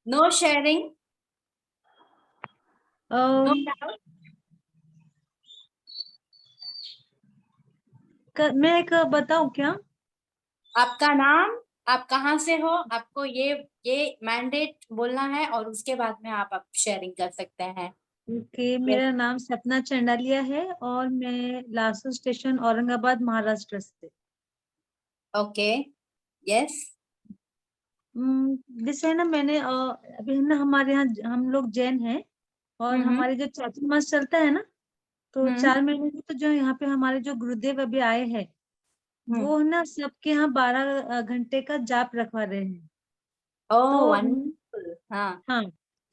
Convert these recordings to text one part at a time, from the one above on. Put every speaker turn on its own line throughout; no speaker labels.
No sharing. No
अम,
doubt.
मैं एक बताऊं क्या?
आपका नाम, आप कहाँ से हो, आपको ये मैंडेट बोलना है और उसके बाद में आप शेयरिंग कर सकते हैं।
कि
Yes.
मेरा नाम सपना चंडालिया है और मैं लासू स्टेशन औरंगाबाद महाराष्ट्र से।
ओके। यस।
जैसे है ना, मैंने अभी है ना, हमारे यहाँ हम लोग जैन हैं और
हम्म।
हमारे जो चातुर्मास चलता है ना, तो
हम्म।
4 महीने में तो जो यहाँ पे हमारे जो गुरुदेव अभी आए हैं,
हम्म।
वो है ना सबके यहाँ 12 घंटे का जाप रखवा रहे हैं।
ओह
तो
वंडरफुल। हाँ।
हाँ,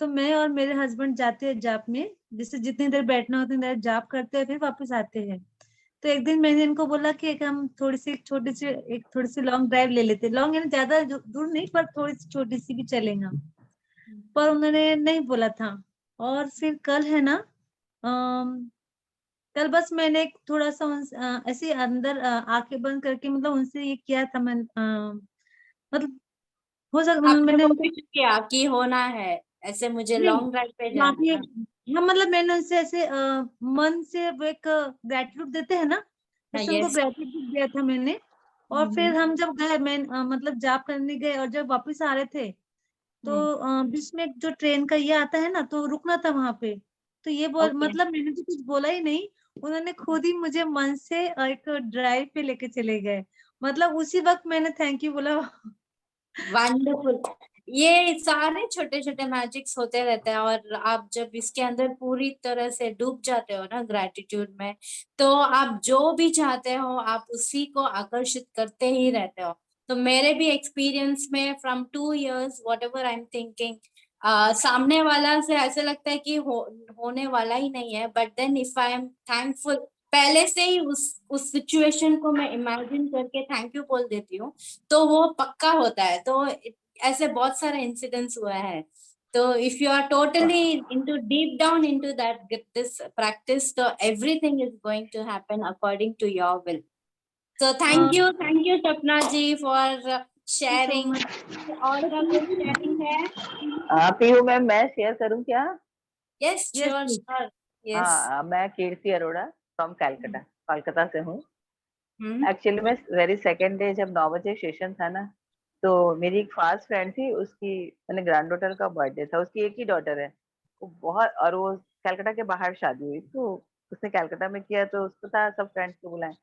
तो मैं और मेरे हस्बैंड जाते हैं जाप में। जैसे जितनी देर बैठना होती है उतनी देर जाप करते हैं, फिर वापस आते हैं। तो एक दिन मैंने इनको बोला कि एक हम एक थोड़ी सी लॉन्ग ड्राइव ले लेते। लॉन्ग यानी ज्यादा दूर नहीं, पर थोड़ी सी छोटी सी भी चलेगा। पर उन्होंने नहीं बोला था। और फिर कल है ना, अम, कल बस मैंने एक थोड़ा सा ऐसे अंदर आंखें बंद करके मतलब उनसे ये किया था। मैं मतलब हो सकता
आपने
मैंने
वो
उनको
भी किया कि होना है, ऐसे मुझे
नहीं,
लॉन्ग ड्राइव पे
माफी,
जाना है।
हाँ मतलब मैंने उनसे ऐसे मन से वो एक ग्रेटिट्यूड देते हैं ना,
हाँ।
ऐसे उनको
यस।
ग्रेटिट्यूड दिया था मैंने। और फिर हम जब गए, मैं मतलब जाप करने गए और जब वापस आ रहे थे, तो बीच में जो ट्रेन का ये आता है ना, तो रुकना था वहां पे। तो ये बोल
ओके।
मतलब मैंने तो कुछ बोला ही नहीं। उन्होंने खुद ही मुझे मन से एक ड्राइव पे लेके चले गए। मतलब उसी वक्त मैंने थैंक यू बोला।
वंडरफुल। ये सारे छोटे छोटे मैजिक्स होते रहते हैं और आप जब इसके अंदर पूरी तरह से डूब जाते हो ना ग्रैटिट्यूड में, तो आप जो भी चाहते हो आप उसी को आकर्षित करते ही रहते हो। तो मेरे भी एक्सपीरियंस में from 2 years what ever I am thinking, सामने वाला से ऐसे लगता है कि होने वाला ही नहीं है, but then if I am thankful, पहले से ही उस सिचुएशन को मैं इमेजिन करके थैंक यू बोल देती हूँ, तो वो पक्का होता है। तो ऐसे बहुत सारे इंसिडेंट्स हुआ है। तो if you are totally into deep down into that this practice, तो everything is going to happen according to your will. So thank you Sapna ji for
so
sharing.
Much.
और का कुछ sharing है?
Pihu ma'am, मैं share करूं क्या?
Yes,
yes
sure,
please.
sure. Yes.
हाँ, मैं कीर्ति अरोड़ा फ्रॉम कैलकाटा, कोलकाता से हूँ।
हम्म।
एक्चुअली मैं वेरी सेकेंड डे जब 9 बजे सेशन था ना, तो मेरी एक फास्ट फ्रेंड थी, उसकी मैंने ग्रैंड डॉटर का बर्थडे था। उसकी एक ही डॉटर है, वो बहुत, और वो कैलकाटा के बाहर शादी हुई, तो उसने कैलकाटा में किया, तो उसको था सब फ्रेंड्स को बुलाए।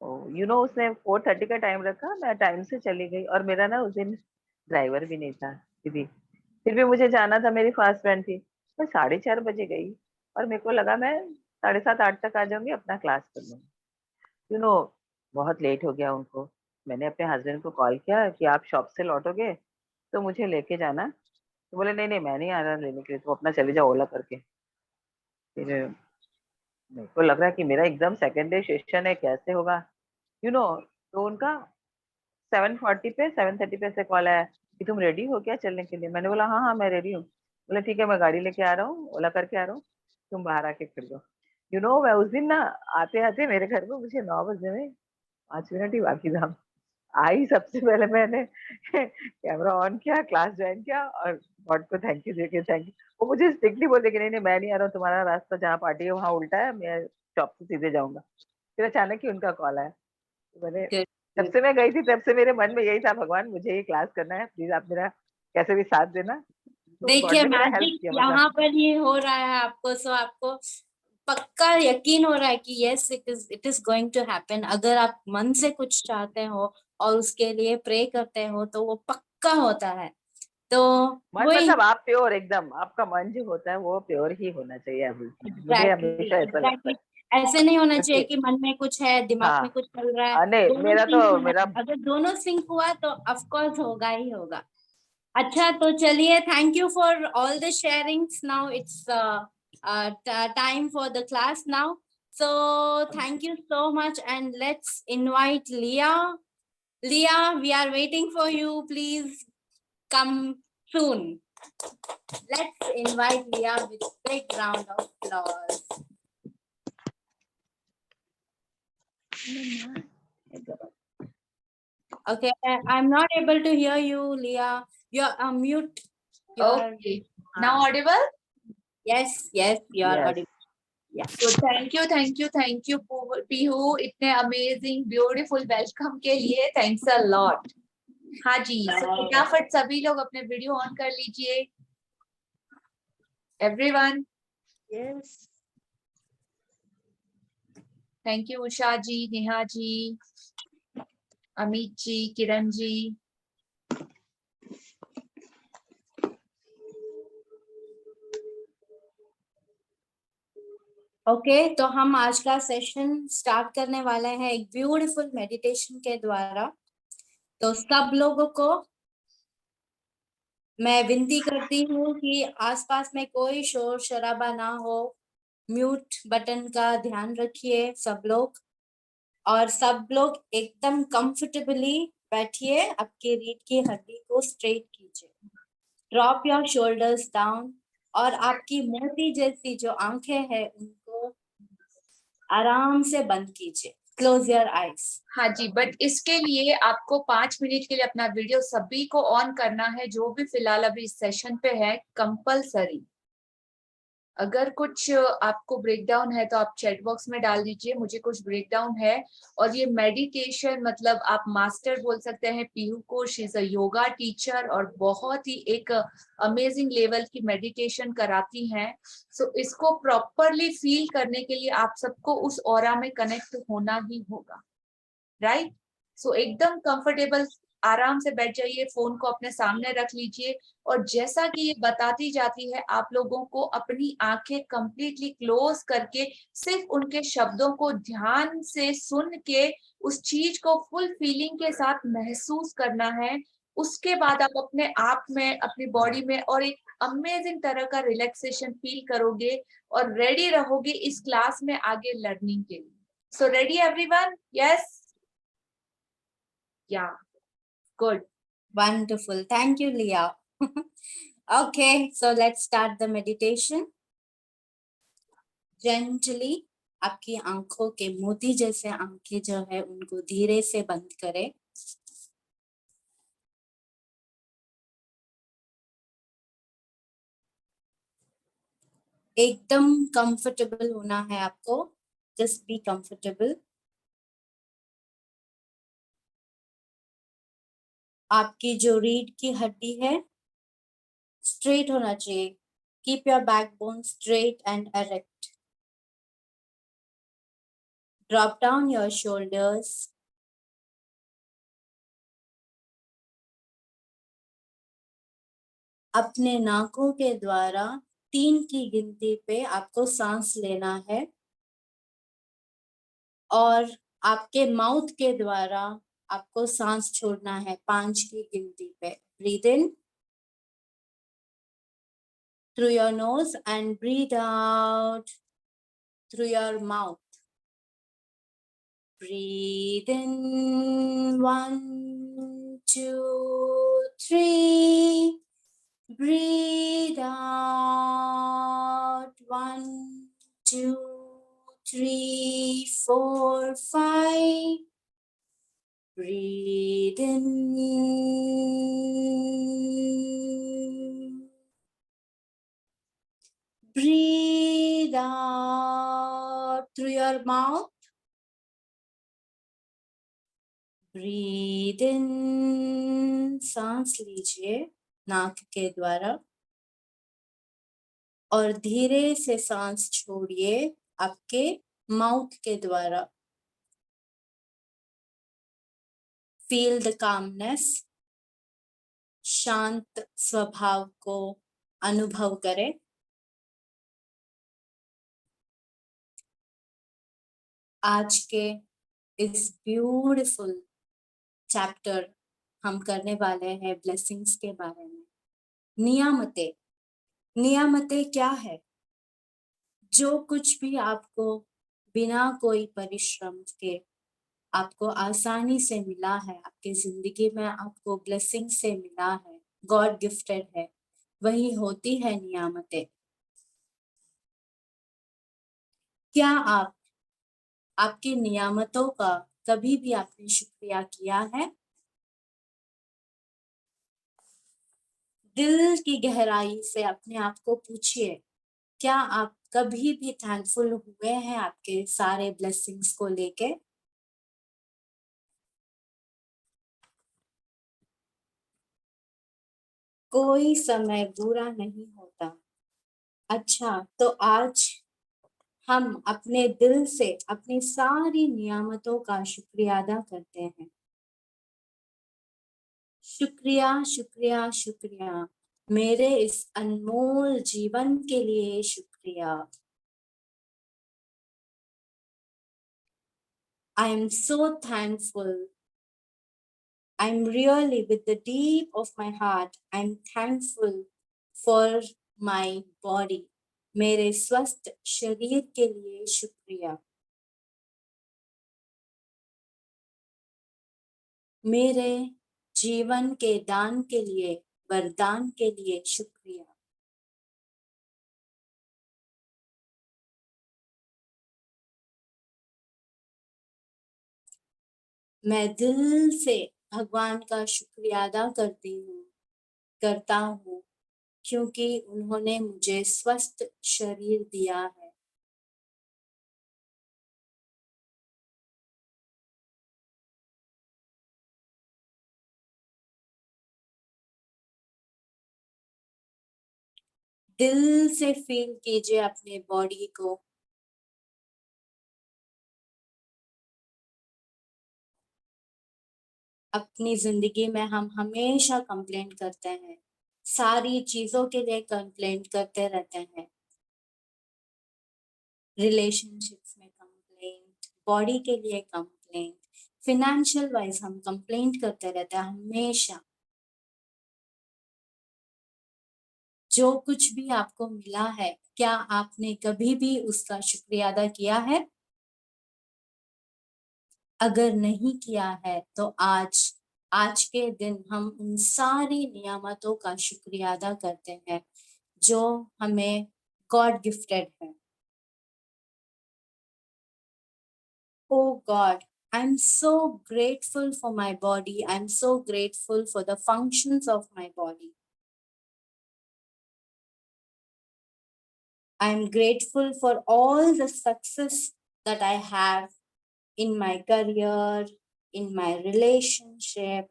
उसने 4:30 का टाइम रखा, मैं टाइम से चली गई, और मेरा ना उस दिन ड्राइवर भी नहीं था दीदी। फिर भी मुझे जाना था, मेरी फास्ट फ्रेंड थी। मैं 4:30 बजे गई और मेरे को लगा मैं 7:30 8 तक आ जाऊंगी, अपना क्लास कर लूंगी। यू नो बहुत लेट हो गया उनको। मैंने अपने हस्बैंड को कॉल किया कि आप शॉप से लौटोगे तो मुझे लेके जाना। तो बोले नहीं नहीं, मैं नहीं आ रहा लेने के लिए, तो अपना चले जाओ ओला करके। फिर मेरे को लग रहा है कि मेरा एकदम सेकेंड डे सेशन है, कैसे होगा। तो उनका 7:30 पे से कॉल आया कि तुम रेडी हो क्या चलने के लिए? मैंने बोला हाँ हाँ मैं रेडी हूँ। बोला ठीक है, मैं गाड़ी लेके आ रहा हूँ, ओला करके आ रहा हूँ, तुम बाहर आके खड़ दो। मैं उस दिन ना, आते आते मेरे घर में मुझे 9 बजे में 5 मिनट ही बाकी था। आई सबसे पहले मैंने कैमरा ऑन किया, क्लास ज्वाइन किया, और गॉड को थैंक यू देके थैंक यू। वो मुझे स्ट्रिक्टली बोल दे कि नहीं नहीं मैं नहीं आ रहा हूँ, तुम्हारा रास्ता जहाँ पार्टी है वहाँ उल्टा है, मैं शॉप से सीधे जाऊंगा। फिर अचानक ही उनका कॉल आया। तो मैंने,
Good,
जब
good.
से मैं गई थी तब से मेरे मन में यही था, भगवान मुझे ये क्लास करना है, प्लीज आप मेरा कैसे भी साथ देना। तो गॉड
देखिए
ने मेरा हेल्प
मैजिक
किया मतलब।
यहाँ पर ही हो रहा है आपको, सो आपको पक्का यकीन हो रहा है कि yes it is going to happen. अगर आप मन से कुछ चाहते हो और उसके लिए प्रे करते हो तो वो पक्का होता है। तो
मन
वही,
मतलब आप प्योर एकदम, आपका मन जो होता है वो प्योर ही होना चाहिए अभी। मुझे
एग्जैक्टली
हमेशा ऐसा लगता
एग्जैक्टली।
है,
ऐसे नहीं होना चाहिए
क्योंकि
कि मन में कुछ है दिमाग में
हाँ,
कुछ चल रहा है,
नहीं
दोनों
मेरा
सिंक
तो
होना
मेरा
है। अगर दोनों सिंक हुआ तो ऑफ कोर्स होगा ही होगा। अच्छा, तो चलिए, thank you for all the sharings. Now it's time for the class now. So thank you so much, and let's invite Leah. Leah, we are waiting for you. Please come soon. Let's invite Leah with a big round of applause. Okay, I'm not able to hear you, Leah. You're mute. You are,
Okay. Now audible?
yes, you are
Yes.
audible. Yeah.
So thank you Pihu इतने amazing beautiful welcome के लिए, thanks a lot. हाँ जी, so फटाफट सभी लोग अपने video on कर लीजिए, everyone.
Yes.
Thank you Usha ji, Neha ji, Amit ji, Kiran ji.
Okay तो हम आज का सेशन स्टार्ट करने वाले हैं एक ब्यूटीफुल मेडिटेशन के द्वारा। तो सब लोगों को मैं विनती करती हूँ कि आसपास में कोई शोर शराबा ना हो, म्यूट बटन का ध्यान रखिए सब लोग, और सब लोग एकदम कंफर्टेबली बैठिए, आपकी रीढ़ की हड्डी को स्ट्रेट कीजिए, ड्रॉप योर शोल्डर्स डाउन, और आपकी मोती जैसी जो आंखें हैं उनको आराम से बंद कीजिए, क्लोज योर आईज।
हाँ जी, बट इसके लिए आपको 5 मिनट के लिए अपना वीडियो सभी को ऑन करना है, जो भी फिलहाल अभी इस सेशन पे है, कंपलसरी। अगर कुछ आपको ब्रेकडाउन है तो आप चैट बॉक्स में डाल दीजिए, मुझे कुछ ब्रेकडाउन है। और ये मेडिटेशन मतलब आप मास्टर बोल सकते हैं पीहू को, she is a yoga teacher और बहुत ही एक अमेजिंग लेवल की मेडिटेशन कराती हैं। सो इसको प्रॉपरली फील करने के लिए आप सबको उस ऑरा में कनेक्ट होना ही होगा, राइट? सो एकदम कंफर्टेबल आराम से बैठ जाइए, फोन को अपने सामने रख लीजिए, और जैसा कि ये बताती जाती है, आप लोगों को अपनी आंखें कंप्लीटली क्लोज करके सिर्फ उनके शब्दों को ध्यान से सुन के उस चीज को फुल फीलिंग के साथ महसूस करना है। उसके बाद आप अपने आप में, अपनी बॉडी में और एक अमेजिंग तरह का रिलैक्सेशन फील करोगे और रेडी रहोगे इस क्लास में आगे लर्निंग के लिए। So ready everyone? Yes? Yeah, good.
Wonderful. Thank you, Leah. Okay, so let's start the meditation. Gently, आपकी आंखों के मोती जैसे आंखें जो है उनको धीरे से बंद करें। एकदम कंफर्टेबल होना है आपको, जस्ट बी कंफर्टेबल। आपकी जो रीढ़ की हड्डी है स्ट्रेट होना चाहिए। Keep your backbone straight and erect. Drop down your shoulders. अपने नाकों के द्वारा 3 की गिनती पे आपको सांस लेना है, और आपके माउथ के द्वारा आपको सांस छोड़ना है 5 की गिनती पे। Breathe in through your nose and breathe out through your mouth. Breathe in 1, 2, 3. Breathe out 1, 2, 3, 4, 5. Breathe in. Breathe out through your mouth. Breathe in, सांस लीजिए नाक के द्वारा, और धीरे से सांस छोड़िए आपके माउथ के द्वारा। फील द कामनेस, शांत स्वभाव को अनुभव करें। आज के इस ब्यूटीफुल चैप्टर हम करने वाले हैं ब्लेसिंग्स के बारे में। नियामतें, नियामतें क्या है? जो कुछ भी आपको बिना कोई परिश्रम के आपको आसानी से मिला है, आपकी जिंदगी में आपको ब्लेसिंग से मिला है, गॉड गिफ्टेड है, वही होती है नियामतें। क्या आप आपकी नियामतों का कभी भी आपने शुक्रिया किया है? दिल की गहराई से अपने आप को पूछिए, क्या आप कभी भी थैंकफुल हुए हैं आपके सारे ब्लेसिंग्स को लेके? कोई समय बुरा नहीं होता। अच्छा, तो आज हम अपने दिल से अपनी सारी नियामतों का शुक्रिया अदा करते हैं। शुक्रिया, शुक्रिया, शुक्रिया, मेरे इस अनमोल जीवन के लिए शुक्रिया। I am so thankful. I'm really, with the deep of my heart, I'm thankful for my body. मेरे स्वस्थ शरीर के लिए शुक्रिया। मेरे जीवन के दान के लिए, वरदान के लिए शुक्रिया। मैं दिल से भगवान का शुक्रिया अदा करता हूँ, क्योंकि उन्होंने मुझे स्वस्थ शरीर दिया है। दिल से फील कीजिए अपने बॉडी को। अपनी जिंदगी में हम हमेशा कंप्लेंट करते हैं, सारी चीजों के लिए कंप्लेंट करते रहते हैं। रिलेशनशिप्स में कंप्लेंट, बॉडी के लिए कंप्लेंट, फिनेंशियल वाइज हम कंप्लेंट करते रहते हैं हमेशा। जो कुछ भी आपको मिला है, क्या आपने कभी भी उसका शुक्रिया अदा किया है? अगर नहीं किया है तो आज के दिन हम उन सारी नियामतों का शुक्रिया अदा करते हैं जो हमें गॉड गिफ्टेड है। Oh God, I'm so grateful for my body. I'm so grateful for the functions of my body. I'm grateful for all the success that I have in my career, in my relationship.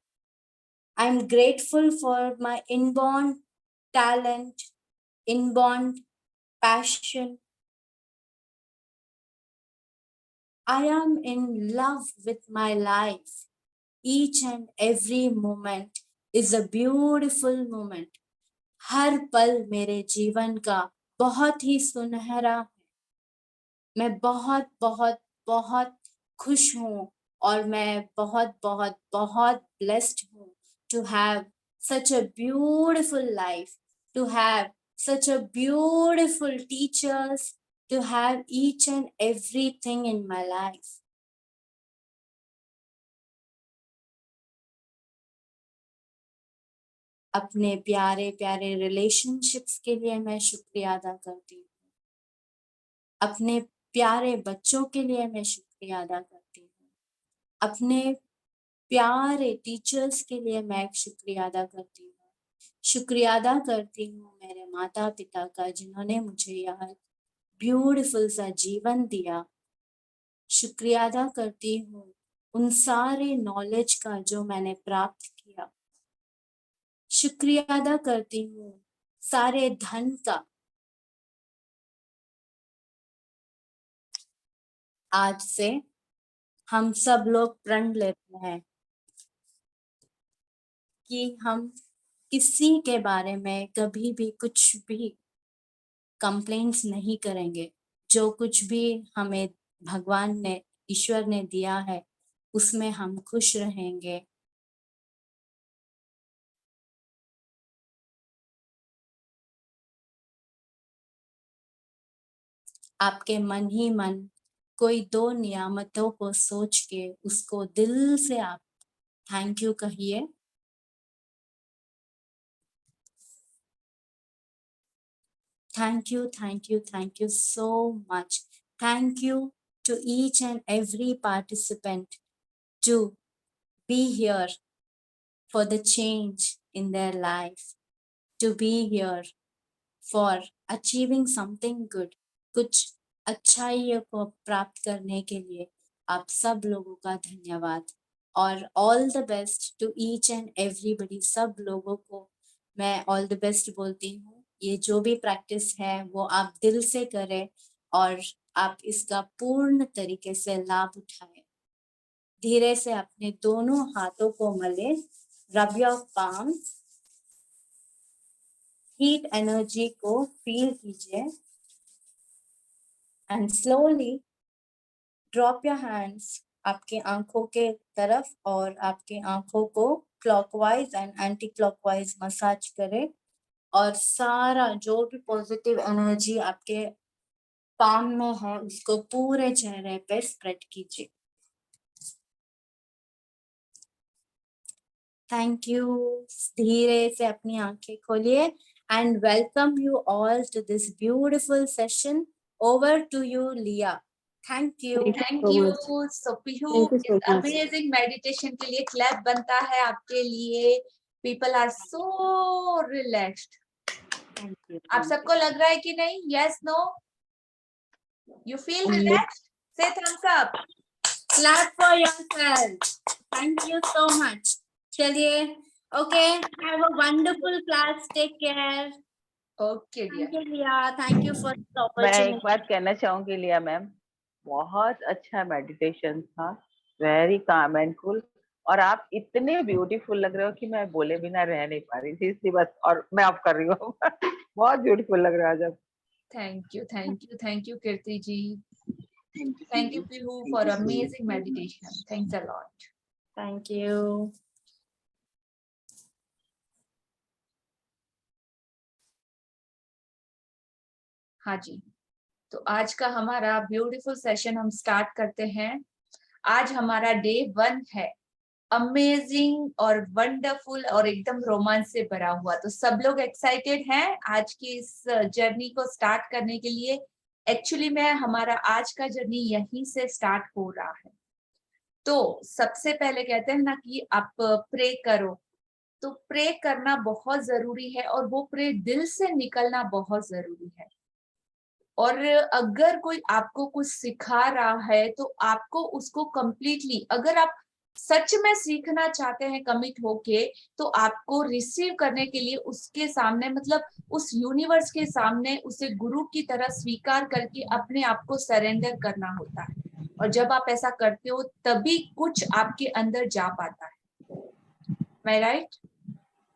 I'm grateful for my inborn talent, inborn passion. I am in love with my life. Each and every moment is a beautiful moment. हर पल मेरे जीवन का बहुत ही सुनहरा है। मैं बहुत बहुत बहुत खुश हूँ और मैं बहुत बहुत बहुत ब्लेस्ड हूँ to have such a beautiful life, to have such a beautiful teachers, to have each and everything in my life. अपने प्यारे प्यारे रिलेशनशिप्स के लिए मैं शुक्रिया अदा करती हूँ। अपने प्यारे बच्चों के लिए मैं शुक्रिया अदा करती हूँ। अपने प्यारे टीचर्स के लिए मैं शुक्रिया अदा करती हूँ। शुक्रिया अदा करती हूँ मेरे माता पिता का, जिन्होंने मुझे यह ब्यूटीफुल सा जीवन दिया। शुक्रिया अदा करती हूँ उन सारे नॉलेज का जो मैंने प्राप्त किया। शुक्रिया अदा करती हूँ सारे धन का। आज से हम सब लोग प्रण लेते हैं कि हम किसी के बारे में कभी भी कुछ भी कंप्लेंट्स नहीं करेंगे। जो कुछ भी हमें भगवान ने, ईश्वर ने दिया है, उसमें हम खुश रहेंगे। आपके मन ही मन कोई दो नियामतों को सोच के उसको दिल से आप थैंक यू कहिए। Thank you, thank you, thank you so much. Thank you to each and every participant to be here for the change in their life. to be here for achieving something good. कुछ अच्छाई को प्राप्त करने के लिए आप सब लोगों का धन्यवाद और all the best to each and everybody. सब लोगों को मैं ऑल द बेस्ट बोलती हूँ। ये जो भी प्रैक्टिस है वो आप दिल से करें और आप इसका पूर्ण तरीके से लाभ उठाएं। धीरे से अपने दोनों हाथों को मले, rub your palm, heat energy को फील कीजिए and slowly drop your hands आपके आंखों के तरफ और आपके आंखों को clockwise and anti clockwise massage करें और सारा जो भी पॉजिटिव एनर्जी आपके पाम में है उसको पूरे चेहरे पे स्प्रेड कीजिए। Thank you. धीरे से अपनी आंखें खोलिए and welcome you all to this beautiful session. Over to you Liya. Thank you.
Thank you. So Pihu, इस अमेजिंग मेडिटेशन के लिए क्लैप बनता है आपके लिए। People are so relaxed. आप सबको लग रहा है कि नहीं? Yes, no? You feel relaxed? Say thumbs up.
Clap for yourself. Thank you so much. चलिए, okay, have a wonderful class. Take care.
Okay
Thank
dear.
you, Liya. Thank you for the
मैं एक
opportunity.
बात कहना चाहूंगी लिया ma'am, बहुत अच्छा meditation था, वेरी काम एंड कूल, और आप इतने ब्यूटीफुल लग रहे हो कि मैं बोले बिना रह नहीं पा रही थी, इसलिए बस और मैं आप कर रही हूँ। बहुत ब्यूटीफुल लग रहा है आज आप।
Thank you, thank you, thank you Kirti ji. Thank you Pihu for amazing meditation. Thanks a lot.
Thank you.
हाँ जी, तो आज का हमारा ब्यूटीफुल सेशन हम स्टार्ट करते हैं। आज हमारा डे 1 है, अमेजिंग और वंडरफुल और एकदम रोमांच से भरा हुआ। तो सब लोग एक्साइटेड हैं आज की इस जर्नी को स्टार्ट करने के लिए। एक्चुअली में हमारा आज का जर्नी यहीं से स्टार्ट हो रहा है। तो सबसे पहले कहते हैं ना कि आप प्रे करो, तो प्रे करना बहुत जरूरी है और वो प्रे दिल से निकलना बहुत जरूरी है। और अगर कोई आपको कुछ सिखा रहा है तो आपको उसको कंप्लीटली, अगर आप सच में सीखना चाहते हैं कमिट होके, तो आपको रिसीव करने के लिए उसके सामने, मतलब उस यूनिवर्स के सामने उसे गुरु की तरह स्वीकार करके अपने आप को सरेंडर करना होता है। और जब आप ऐसा करते हो तभी कुछ आपके अंदर जा पाता है। मैं राइट?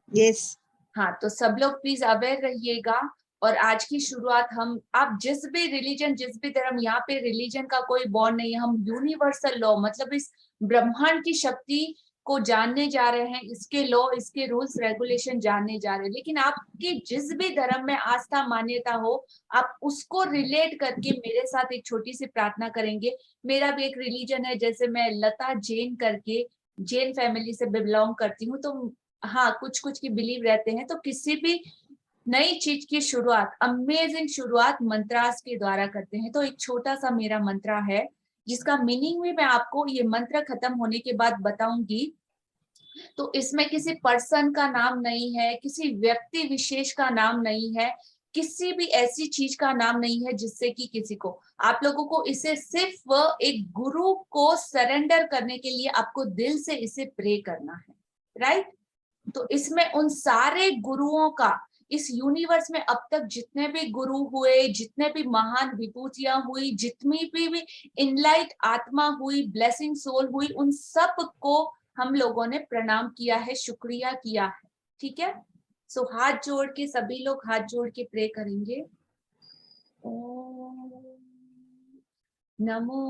यस।
हाँ, तो सब लोग प्लीज अवेयर रहिएगा। और आज की शुरुआत हम, आप जिस भी रिलीजन, जिस भी धर्म, यहाँ पे रिलीजन का कोई बॉन्ड नहीं है। हम यूनिवर्सल लॉ, मतलब इस ब्रह्मांड की शक्ति को जानने जा रहे हैं, इसके लॉ, इसके रूल्स रेगुलेशन जानने जा रहे हैं। लेकिन आपकी जिस भी धर्म में आस्था मान्यता हो, आप उसको रिलेट करके मेरे साथ एक छोटी सी प्रार्थना करेंगे। मेरा भी एक रिलीजन है, जैसे मैं लता जैन करके जैन फैमिली से बिलोंग करती हूँ। तो हाँ, कुछ कुछ की बिलीव रहते हैं। तो किसी भी नई चीज की शुरुआत, अमेजिंग शुरुआत मंत्रास के द्वारा करते हैं। तो एक छोटा सा मेरा मंत्र है जिसका मीनिंग भी मैं आपको ये मंत्र खत्म होने के बाद बताऊंगी। तो इसमें किसी पर्सन का नाम नहीं है, किसी व्यक्ति विशेष का नाम नहीं है, किसी भी ऐसी चीज का नाम नहीं है जिससे कि किसी को, आप लोगों को इसे सिर्फ एक गुरु को सरेंडर करने के लिए आपको दिल से इसे प्रे करना है। राइट? तो इसमें उन सारे गुरुओं का, इस यूनिवर्स में अब तक जितने भी गुरु हुए, जितने भी महान विभूतियां हुई, जितनी भी इनलाइट आत्मा हुई, ब्लेसिंग सोल हुई, उन सब को हम लोगों ने प्रणाम किया है, शुक्रिया किया है। ठीक है? सो हाथ जोड़ के, सभी लोग हाथ जोड़ के प्रे करेंगे। ओम नमो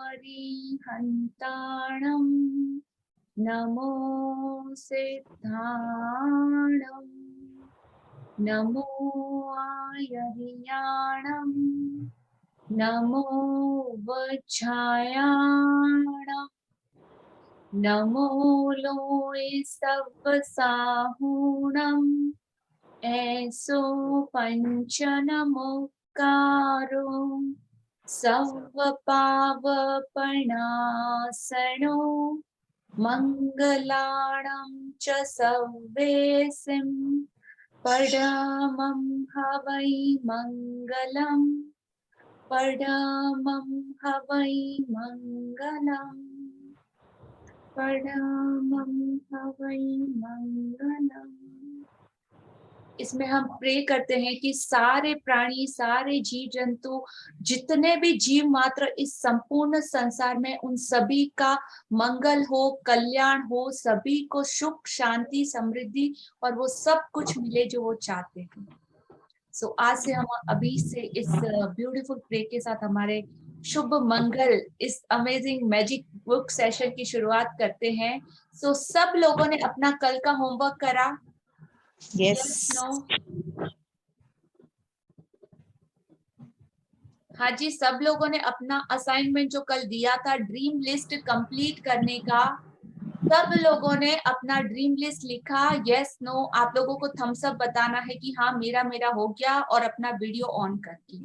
अरिहंताणम, नमो सिद्धाणम, नमो आयर्याणम, नमो वज्रायाणम, नमो लोए सवसाहूणम, ऐसो पंच नमोकारो, सर्वपावपणासनो, मंगलाणं च सव्वेसिं, परमं हवै मंगलम्, परमं हवै मंगलम्, परमं हवै मंगलम्। इसमें हम प्रे करते हैं कि सारे प्राणी, सारे जीव जंतु, जितने भी जीव मात्र इस संपूर्ण संसार में, उन सभी का मंगल हो, कल्याण हो, सभी को सुख, शांति, समृद्धि और वो सब कुछ मिले जो वो चाहते हैं। सो आज से हम अभी से इस ब्यूटीफुल प्रे के साथ हमारे शुभ मंगल इस अमेजिंग मैजिक बुक सेशन की शुरुआत करते हैं। सो सब लोगों ने अपना कल का होमवर्क करा?
Yes.
नो? हाँ जी, सब लोगों ने अपना असाइनमेंट जो कल दिया था ड्रीम लिस्ट कंप्लीट करने का, सब लोगों ने अपना ड्रीम लिस्ट लिखा? Yes no? आप लोगों को थम्स अप बताना है कि हाँ मेरा हो गया, और अपना वीडियो ऑन करके।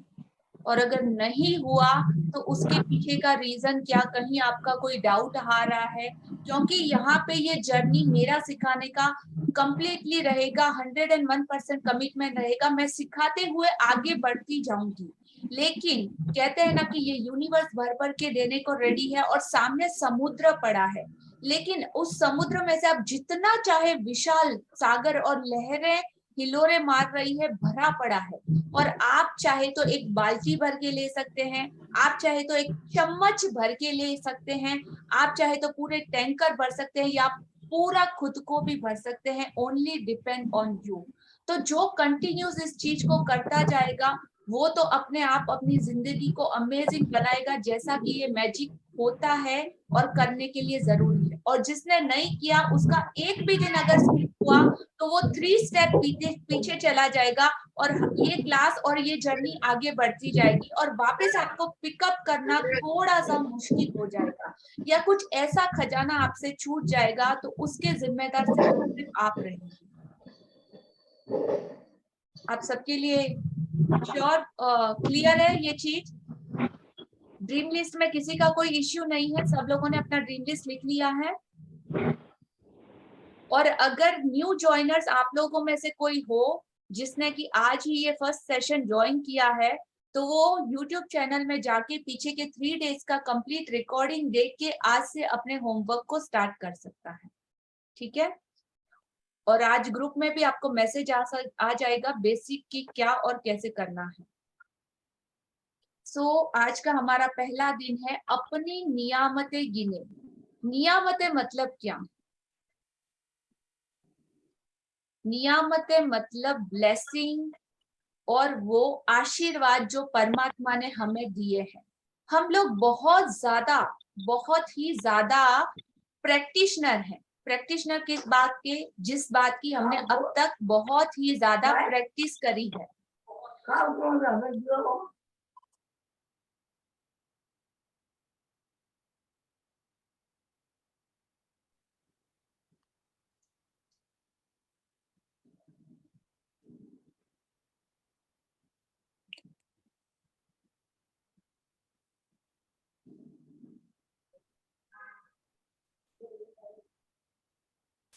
और अगर नहीं हुआ तो उसके पीछे का रीजन क्या, कहीं आपका कोई डाउट आ रहा है, क्योंकि यहाँ पे ये जर्नी मेरा सिखाने का कंप्लीटली रहेगा, 101% कमिटमेंट रहेगा। मैं सिखाते हुए आगे बढ़ती जाऊंगी, लेकिन कहते हैं ना कि ये यूनिवर्स भर भर के देने को रेडी है और सामने समुद्र पड़ा है, लेकिन उस समुद्र में से आप जितना चाहे, विशाल सागर और लहरें हिलोरे मार रही है, भरा पड़ा है। और आप चाहे तो एक बाल्टी भर के ले सकते हैं, आप चाहे तो एक चम्मच भर के ले सकते हैं, आप चाहे तो पूरे टैंकर भर सकते हैं, या पूरा खुद को भी भर सकते हैं। Only depend on you. तो जो कंटिन्यूस इस चीज को करता जाएगा वो तो अपने आप अपनी जिंदगी को अमेजिंग बनाएगा, जैसा कि ये मैजिक होता है और करने के लिए जरूरी है। और जिसने नहीं किया उसका एक भी दिन अगर स्किप हुआ तो वो 3 स्टेप पीछे चला जाएगा, और ये क्लास और ये जर्नी आगे बढ़ती जाएगी, और वापस आपको पिकअप करना थोड़ा सा मुश्किल हो जाएगा, या कुछ ऐसा खजाना आपसे छूट जाएगा तो उसके जिम्मेदार सिर्फ आप रहेंगे। आप सबके लिए श्योर क्लियर है ये चीज? ड्रीम लिस्ट में किसी का कोई इश्यू नहीं है? सब लोगों ने अपना ड्रीम लिस्ट लिख लिया है? और अगर न्यू ज्वाइनर्स आप लोगों में से कोई हो जिसने कि आज ही ये फर्स्ट सेशन ज्वाइन किया है, तो वो YouTube चैनल में जाके पीछे के 3 डेज का कंप्लीट रिकॉर्डिंग देख के आज से अपने होमवर्क को स्टार्ट कर सकता है। ठीक है? और आज ग्रुप में भी आपको मैसेज आ जाएगा बेसिक की क्या और कैसे करना है। सो आज का हमारा पहला दिन है अपनी नियामतें गिने। नियामतें मतलब क्या? नियामतें मतलब ब्लेसिंग और वो आशीर्वाद जो परमात्मा ने हमें दिए हैं। हम लोग बहुत ही ज्यादा प्रैक्टिशनर हैं। प्रैक्टिशनर किस बात के? जिस बात की हमने अब तक बहुत ही ज्यादा प्रैक्टिस करी है।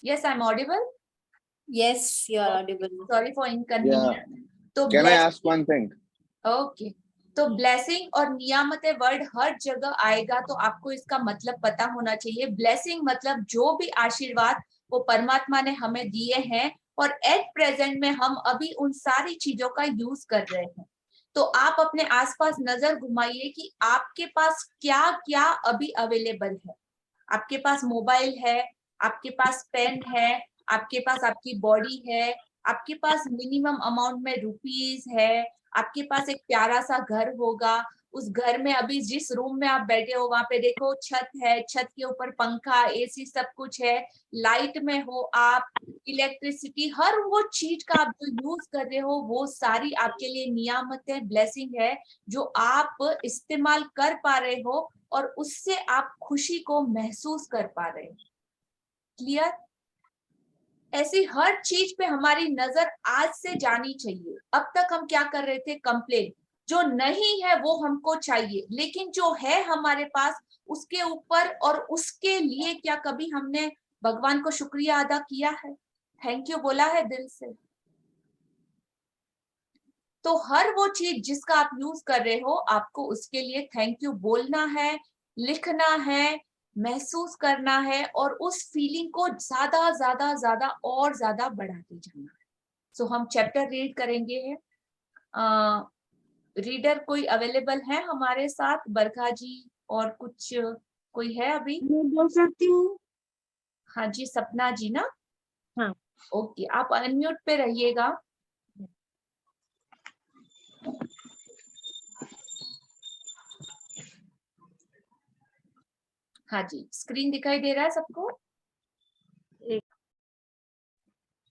Yes, I'm audible.
Yes, you are audible.
Sorry for inconvenience. तो
Can I ask one thing?
Okay, तो ब्लेसिंग और नियामतें वर्ड हर जगह आएगा तो आपको इसका मतलब पता होना चाहिए। ब्लेसिंग मतलब जो भी आशीर्वाद वो परमात्मा ने हमें दिए हैं, और एट प्रेजेंट में हम अभी उन सारी चीजों का यूज कर रहे हैं। तो आप अपने आसपास नजर घुमाइए कि आपके पास क्या क्या अभी अवेलेबल है। आपके पास मोबाइल है, आपके पास पेन है, आपके पास आपकी बॉडी है, आपके पास मिनिमम अमाउंट में रुपीस है, आपके पास एक प्यारा सा घर होगा। उस घर में अभी जिस रूम में आप बैठे हो वहां पे देखो छत है, छत के ऊपर पंखा, एसी सब कुछ है। लाइट में हो आप, इलेक्ट्रिसिटी, हर वो चीज का आप जो यूज कर रहे हो वो सारी आपके लिए नियामतें, ब्लेसिंग है जो आप इस्तेमाल कर पा रहे हो, और उससे आप खुशी को महसूस कर पा रहे हो। क्लियर? ऐसी हर चीज पे हमारी नजर आज से जानी चाहिए। अब तक हम क्या कर रहे थे? कंप्लेन। जो नहीं है वो हमको चाहिए, लेकिन जो है हमारे पास उसके ऊपर और उसके लिए क्या कभी हमने भगवान को शुक्रिया अदा किया है? थैंक यू बोला है दिल से? तो हर वो चीज जिसका आप यूज कर रहे हो, आपको उसके लिए थैंक यू बोलना है, लिखना है, महसूस करना है, और उस फीलिंग को ज्यादा ज्यादा ज्यादा और ज्यादा बढ़ाते जाना है। सो हम चैप्टर रीड करेंगे। रीडर कोई अवेलेबल है हमारे साथ? बरखा जी और कुछ कोई है अभी?
मैं बोल सकती हूँ।
हाँ जी, सपना जी ना?
हाँ।
ओके, आप अनम्यूट पे रहिएगा। हाँ जी, स्क्रीन दिखाई दे रहा है सबको?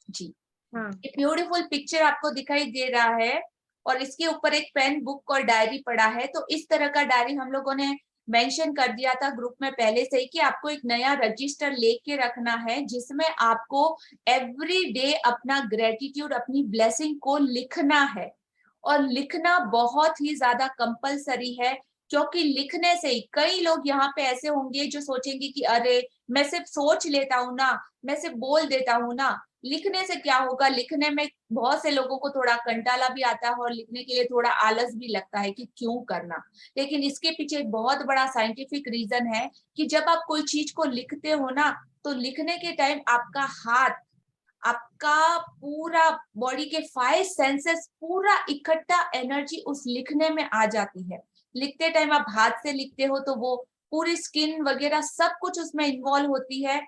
जी,
हाँ।
एक ब्यूटीफुल पिक्चर आपको दिखाई दे रहा है, और इसके ऊपर एक पेन, बुक और डायरी पड़ा है। तो इस तरह का डायरी हम लोगों ने मेंशन कर दिया था ग्रुप में पहले से ही कि आपको एक नया रजिस्टर लेके रखना है, जिसमें आपको एवरी डे अपना ग्रेटिट्यूड, अपनी ब्लेसिंग को लिखना है। और लिखना बहुत ही ज्यादा कंपलसरी है, क्योंकि लिखने से ही कई लोग यहाँ पे ऐसे होंगे जो सोचेंगे कि अरे मैं सिर्फ सोच लेता हूँ ना, मैं सिर्फ बोल देता हूँ ना, लिखने से क्या होगा। लिखने में बहुत से लोगों को थोड़ा कंटाला भी आता है, और लिखने के लिए थोड़ा आलस भी लगता है कि क्यों करना। लेकिन इसके पीछे एक बहुत बड़ा साइंटिफिक रीजन है कि जब आप कोई चीज को लिखते हो ना, तो लिखने के टाइम आपका हाथ, आपका पूरा बॉडी के 5 सेंसेस, पूरा इकट्ठा एनर्जी उस लिखने में आ जाती है। लिखते टाइम आप हाथ से लिखते हो तो वो पूरी स्किन वगैरह सब कुछ उसमें इन्वॉल्व होती है,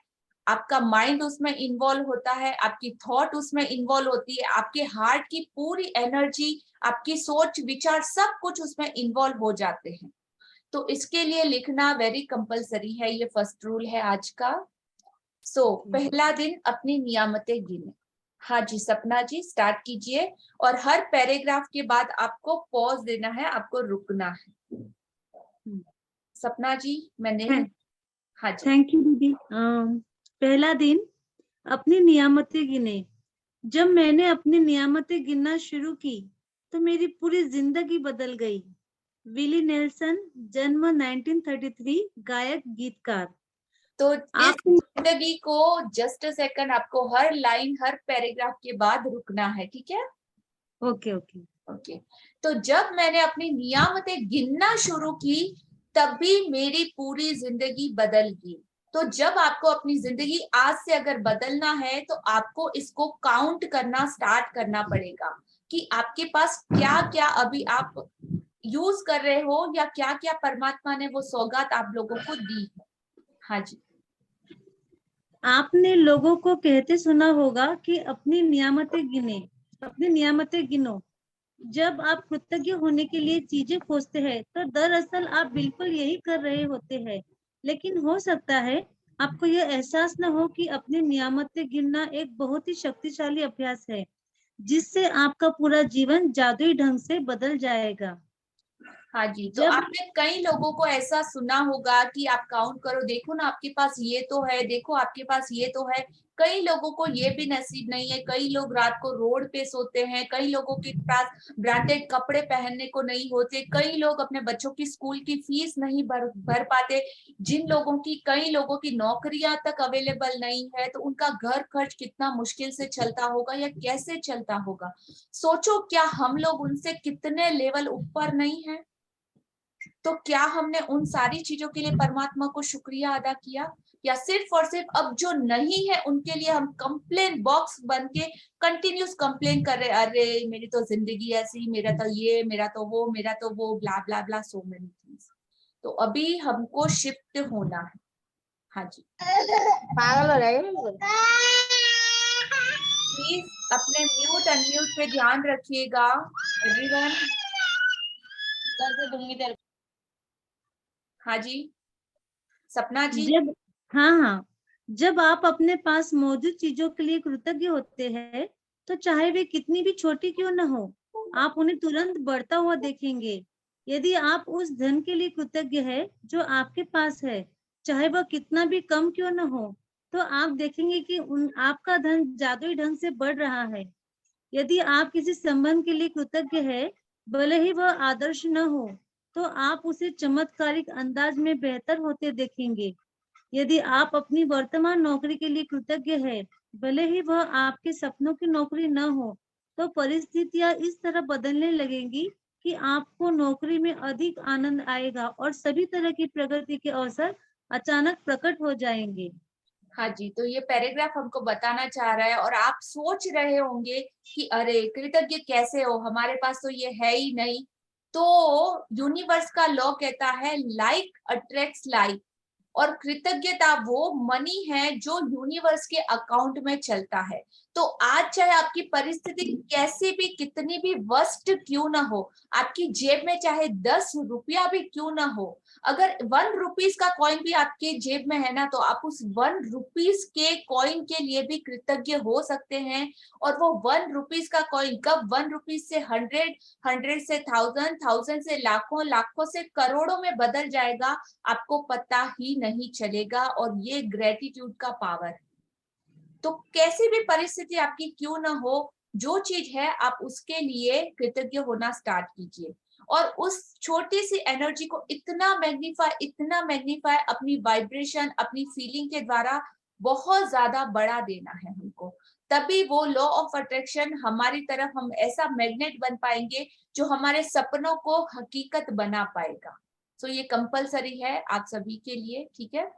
आपका माइंड उसमें इन्वॉल्व होता है, आपकी थॉट उसमें इन्वॉल्व होती है, आपके हार्ट की पूरी एनर्जी, आपकी सोच विचार सब कुछ उसमें इन्वॉल्व हो जाते हैं। तो इसके लिए लिखना वेरी कंपलसरी है, ये फर्स्ट रूल है आज का। पहला दिन अपनी नियामतें गिने। हाँ जी, सपना जी स्टार्ट कीजिए, और हर पैराग्राफ के बाद आपको पॉज देना है, आपको रुकना है। सपना जी, मैंने हाँ जी।
थैंक यू दीदी। पहला दिन अपनी नियामतें गिने। जब मैंने अपनी नियामतें गिनना शुरू की तो मेरी पूरी जिंदगी बदल गई। विली नेल्सन, जन्म 1933, गायक गीतकार।
तो इस
आप
जिंदगी को जस्ट अ सेकंड, आपको हर लाइन हर पैराग्राफ के बाद रुकना है, ठीक है?
Okay okay
okay. तो जब मैंने अपनी नियामतें गिनना शुरू की, तभी मेरी पूरी जिंदगी बदल गई। तो जब आपको अपनी जिंदगी आज से अगर बदलना है, तो आपको इसको काउंट करना स्टार्ट करना पड़ेगा कि आपके पास क्या क्या अभी आप यूज कर रहे हो, या क्या क्या परमात्मा ने वो सौगात आप लोगों को दी है। हाँ जी।
आपने लोगों को कहते सुना होगा कि अपनी नियामतें गिने, अपनी नियामतें गिनो। जब आप कृतज्ञ होने के लिए चीजें खोजते हैं तो दरअसल आप बिल्कुल यही कर रहे होते हैं। लेकिन हो सकता है आपको यह एहसास न हो कि अपनी नियामतें गिनना एक बहुत ही शक्तिशाली अभ्यास है, जिससे आपका पूरा जीवन जादुई ढंग से बदल जाएगा।
हाँ जी, तो
जब
आपने कई लोगों को ऐसा सुना होगा कि आप काउंट करो, देखो ना आपके पास ये तो है, देखो आपके पास ये तो है। कई लोगों को ये भी नसीब नहीं है, कई लोग रात को रोड पे सोते हैं, कई लोगों के पास ब्रांडेड कपड़े पहनने को नहीं होते, कई लोग अपने बच्चों की स्कूल की फीस नहीं भर पाते, कई लोगों की नौकरियां तक अवेलेबल नहीं है, तो उनका घर खर्च कितना मुश्किल से चलता होगा या कैसे चलता होगा। सोचो, क्या हम लोग उनसे कितने लेवल ऊपर नहीं है? तो क्या हमने उन सारी चीजों के लिए परमात्मा को शुक्रिया अदा किया, या सिर्फ और सिर्फ अब जो नहीं है उनके लिए हम कंप्लेन बॉक्स बन के कंटिन्यूस कंप्लेन कर रहे, अरे मेरी तो जिंदगी ऐसी, मेरा तो ये, मेरा तो वो, मेरा तो वो, ब्ला ब्ला ब्ला, सो मेनी थिंग्स। तो अभी हमको शिफ्ट होना है। हाँ जी,
पागल हो जाएगी
प्लीज अपने म्यूट अनम्यूट पे ध्यान रखिएगा एवरीवन।
कर दूंगी तेरे।
हाँ जी, सपना जी।
हाँ, जब आप अपने पास मौजूद चीजों के लिए कृतज्ञ होते हैं तो चाहे वे कितनी भी छोटी क्यों न हो, आप उन्हें तुरंत बढ़ता हुआ देखेंगे। यदि आप उस धन के लिए कृतज्ञ है जो आपके पास है, चाहे वह कितना भी कम क्यों न हो, तो आप देखेंगे कि आपका धन जादुई ढंग से बढ़ रहा है। यदि आप किसी संबंध के लिए कृतज्ञ है, भले ही वह आदर्श न हो, तो आप उसे चमत्कारिक अंदाज में बेहतर होते देखेंगे। यदि आप अपनी वर्तमान नौकरी के लिए कृतज्ञ है, भले ही वह आपके सपनों की नौकरी न हो, तो परिस्थितियां इस तरह बदलने लगेंगी कि आपको नौकरी में अधिक आनंद आएगा और सभी तरह की प्रगति के अवसर अचानक प्रकट हो जाएंगे।
हाँ जी, तो ये पैराग्राफ हमको बताना चाह रहा है और आप सोच रहे होंगे कि अरे कृतज्ञ कैसे हो, हमारे पास तो ये है ही नहीं। तो यूनिवर्स का लॉ कहता है लाइक अट्रैक्ट्स लाइक, और कृतज्ञता वो मनी है जो यूनिवर्स के अकाउंट में चलता है। तो आज चाहे आपकी परिस्थिति कैसी भी, कितनी भी वर्स्ट क्यों ना हो, आपकी जेब में चाहे 10 रुपया भी क्यों ना हो, अगर 1 रुपीज का कॉइन भी आपके जेब में है ना, तो आप उस 1 रुपीज के कॉइन के लिए भी कृतज्ञ हो सकते हैं। और वो 1 रुपीज का कॉइन कब 1 रुपीज से 100, 100 से 1000, 1000 से लाखों, लाखों से करोड़ों में बदल जाएगा, आपको पता ही नहीं चलेगा। और ये ग्रेटिट्यूड का पावर है। तो कैसी भी परिस्थिति आपकी क्यों ना हो, जो चीज है आप उसके लिए कृतज्ञ होना स्टार्ट कीजिए और उस छोटी सी एनर्जी को इतना मैग्नीफाई अपनी वाइब्रेशन, अपनी फीलिंग के द्वारा बहुत ज्यादा बढ़ा देना है हमको। तभी वो लॉ ऑफ अट्रैक्शन हमारी तरफ, हम ऐसा मैग्नेट बन पाएंगे जो हमारे सपनों को हकीकत बना पाएगा। तो ये कंपलसरी है आप सभी के लिए, ठीक है।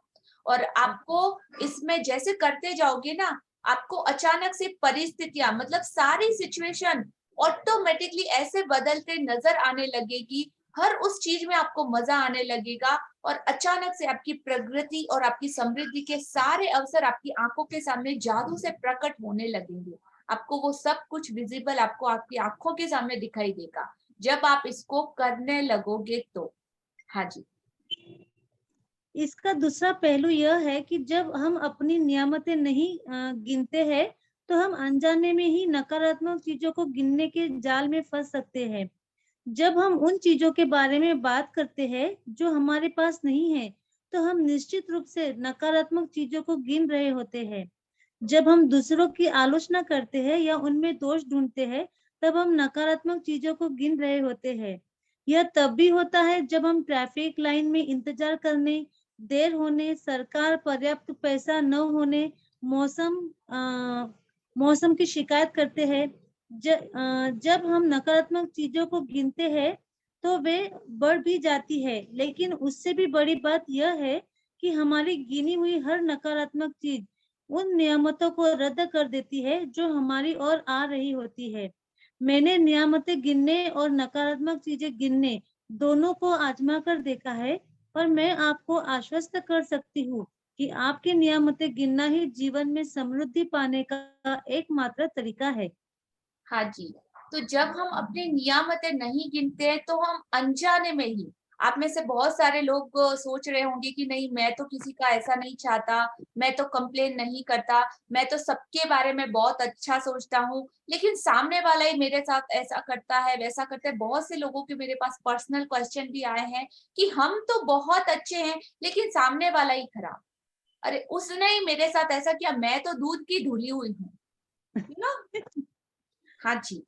और आपको इसमें जैसे करते जाओगे ना, आपको अचानक से परिस्थितियां, मतलब सारी सिचुएशन ऑटोमेटिकली ऐसे बदलते नजर आने लगेगी, हर उस चीज में आपको मजा आने लगेगा और अचानक से आपकी प्रगति और आपकी समृद्धि के सारे अवसर आपकी आंखों के सामने जादू से प्रकट होने लगेंगे। आपको वो सब कुछ विजिबल आपको आपकी आंखों के सामने दिखाई देगा जब आप इसको करने लगोगे तो। हाँ जी।
इसका दूसरा पहलू यह है कि जब हम अपनी नियामतें नहीं गिनते हैं तो हम अनजाने में ही नकारात्मक चीजों को गिनने के जाल में फंस सकते हैं। जब हम उन चीजों के बारे में बात करते हैं जो हमारे पास नहीं है तो हम निश्चित रूप से नकारात्मक चीजों को गिन रहे होते हैं। जब हम दूसरों की आलोचना करते हैं या उनमें दोष ढूंढते हैं तब हम नकारात्मक चीजों को गिन रहे होते हैं। यह तब भी होता है जब हम ट्रैफिक लाइन में इंतजार करने, देर होने, सरकार पर्याप्त पैसा न होने, मौसम की शिकायत करते हैं। जब हम नकारात्मक चीजों को गिनते हैं तो वे बढ़ भी जाती है, लेकिन उससे भी बड़ी बात यह है कि हमारी गिनी हुई हर नकारात्मक चीज उन नियामतों को रद्द कर देती है जो हमारी ओर आ रही होती है। मैंने नियामतें गिनने और नकारात्मक चीजें गिनने दोनों को आजमा कर देखा है और मैं आपको आश्वस्त कर सकती हूँ कि आपकी नियामतें गिनना ही जीवन में समृद्धि पाने का एकमात्र तरीका है।
हाँ जी। तो जब हम अपनी नियामतें नहीं गिनते हैं तो हम अनजाने में ही, आप में से बहुत सारे लोग सोच रहे होंगे कि नहीं, मैं तो किसी का ऐसा नहीं चाहता, मैं तो कंप्लेन नहीं करता, मैं तो सबके बारे में बहुत अच्छा सोचता हूँ, लेकिन सामने वाला ही मेरे साथ ऐसा करता है, वैसा करता है। बहुत से लोगों के मेरे पास पर्सनल क्वेश्चन भी आए हैं कि हम तो बहुत अच्छे हैं लेकिन सामने वाला ही खराब। अरे उसने ही मेरे साथ ऐसा किया, मैं तो दूध की धुली हुई हूँ, यू नो। हाँ जी।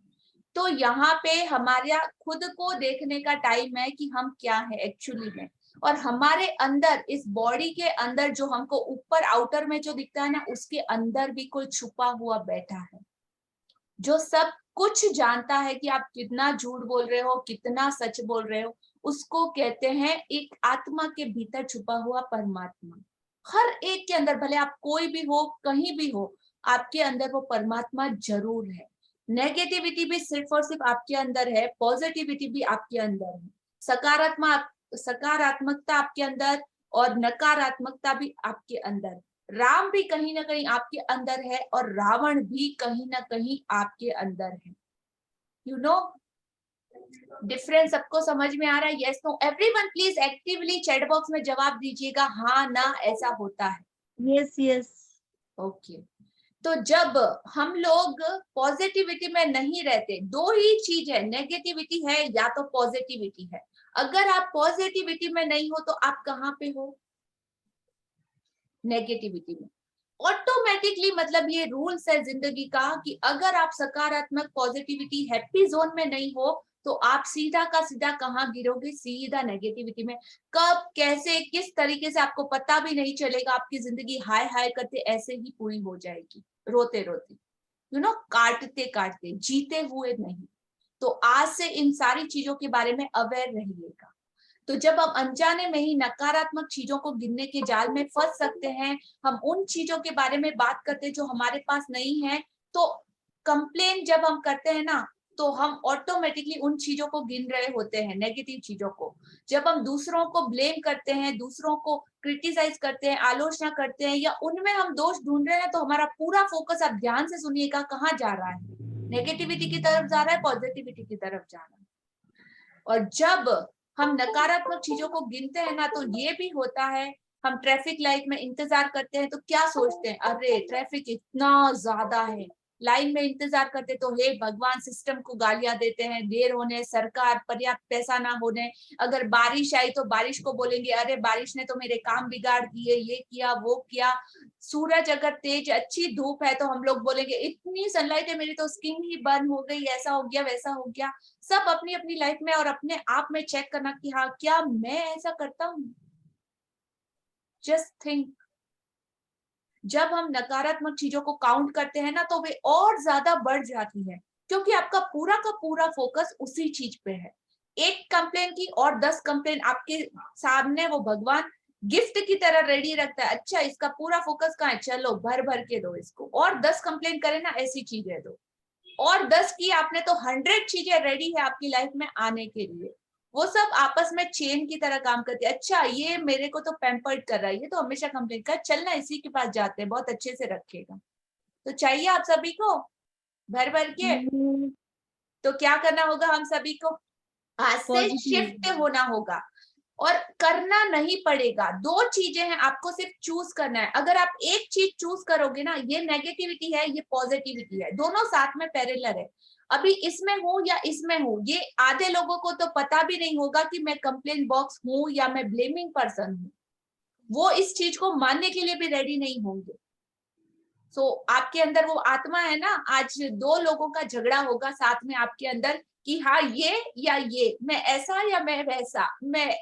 तो यहाँ पे हमारा खुद को देखने का टाइम है कि हम क्या है एक्चुअली में, और हमारे अंदर, इस बॉडी के अंदर जो हमको ऊपर आउटर में जो दिखता है ना, उसके अंदर भी कोई छुपा हुआ बैठा है जो सब कुछ जानता है कि आप कितना झूठ बोल रहे हो, कितना सच बोल रहे हो। उसको कहते हैं एक आत्मा के भीतर छुपा हुआ परमात्मा। हर एक के अंदर, भले आप कोई भी हो, कहीं भी हो, आपके अंदर वो परमात्मा जरूर है। नेगेटिविटी भी सिर्फ और सिर्फ आपके अंदर है, पॉजिटिविटी भी आपके अंदर है, सकारात्मकता आपके अंदर और नकारात्मकता भी आपके अंदर। राम भी कहीं ना कहीं आपके अंदर है और रावण भी कहीं ना कहीं आपके अंदर है। यू नो डिफरेंस सबको समझ में आ रहा है? Yes no everyone please actively chat box में जवाब दीजिएगा, हाँ ना ऐसा होता है।
Yes yes.
ओके। तो जब हम लोग पॉजिटिविटी में नहीं रहते, दो ही चीज है, नेगेटिविटी है या तो पॉजिटिविटी है। अगर आप पॉजिटिविटी में नहीं हो तो आप कहाँ पे हो? नेगेटिविटी में। ऑटोमेटिकली, मतलब ये रूल्स है जिंदगी का कि अगर आप सकारात्मक पॉजिटिविटी हैप्पी जोन में नहीं हो तो आप सीधा का सीधा कहाँ गिरोगे? सीधा नेगेटिविटी में। कब, कैसे, किस तरीके से आपको पता भी नहीं चलेगा, आपकी जिंदगी हाय हाय करते ऐसे ही पूरी हो जाएगी, रोते रोते। काटते काटते, जीते हुए नहीं। तो आज से इन सारी चीजों के बारे में अवेयर रहिएगा। तो जब हम अनजाने में ही नकारात्मक चीजों को गिनने के जाल में फंस सकते हैं, हम उन चीजों के बारे में बात करते हैं जो हमारे पास नहीं है, तो कंप्लेन जब हम करते हैं ना, तो हम ऑटोमेटिकली उन चीजों को गिन रहे होते हैं, नेगेटिव चीजों को। जब हम दूसरों को ब्लेम करते हैं, दूसरों को क्रिटिसाइज करते हैं, आलोचना करते हैं, या उनमें हम दोष ढूंढ रहे हैं, तो हमारा पूरा फोकस, आप ध्यान से सुनिएगा, कहाँ जा रहा है? नेगेटिविटी की तरफ जा रहा है, पॉजिटिविटी की तरफ जा रहा है। और जब हम नकारात्मक चीजों को गिनते हैं ना, तो ये भी होता है, हम ट्रैफिक लाइट में इंतजार करते हैं तो क्या सोचते हैं, अरे ट्रैफिक इतना ज्यादा है, लाइन में इंतजार करते तो हे भगवान, सिस्टम को गालियां देते हैं, देर होने, सरकार, पर्याप्त पैसा ना होने। अगर बारिश आई तो बारिश को बोलेंगे, अरे बारिश ने तो मेरे काम बिगाड़ दिए, ये किया वो किया। सूरज अगर तेज, अच्छी धूप है, तो हम लोग बोलेंगे इतनी सनलाइट है, मेरी तो स्किन ही बर्न हो गई, ऐसा हो गया वैसा हो गया। सब अपनी अपनी लाइफ में और अपने आप में चेक करना कि हाँ, क्या मैं ऐसा करता हूँ? Just think. जब हम नकारात्मक चीजों को काउंट करते हैं ना, तो वे और ज्यादा बढ़ जाती है, क्योंकि आपका पूरा का पूरा फोकस उसी चीज पे है। एक कंप्लेन की और 10 कंप्लेन आपके सामने वो भगवान गिफ्ट की तरह रेडी रखता है। अच्छा, इसका पूरा फोकस कहाँ है, चलो भर भर के दो इसको, और 10 कंप्लेन करे ना, ऐसी चीजें दो। और 10 की आपने तो 100 चीजें रेडी है आपकी लाइफ में आने के लिए। वो सब आपस में चेन की तरह काम करती है। अच्छा, ये मेरे को तो पैम्पर्ड कर रहा है, ये तो हमेशा कंप्लेन कर, चलना इसी के पास जाते हैं, बहुत अच्छे से रखेगा। तो चाहिए आप सभी को भर भर के, तो क्या करना होगा हम सभी को? आज से शिफ्ट होना होगा, और करना नहीं पड़ेगा। 2 चीजें हैं, आपको सिर्फ चूज करना है। अगर आप एक चीज चूज करोगे ना, ये नेगेटिविटी है, ये पॉजिटिविटी है, दोनों साथ में पैरेलल है। अभी इसमें हूं या इसमें हूं, ये आधे लोगों को तो पता भी नहीं होगा कि मैं कंप्लेन बॉक्स हूं या मैं ब्लेमिंग पर्सन हूं। वो इस चीज को मानने के लिए भी रेडी नहीं होंगे। सो आपके अंदर वो आत्मा है ना, आज 2 लोगों का झगड़ा होगा साथ में आपके अंदर कि हाँ, ये या ये, मैं ऐसा या मैं वैसा, मैं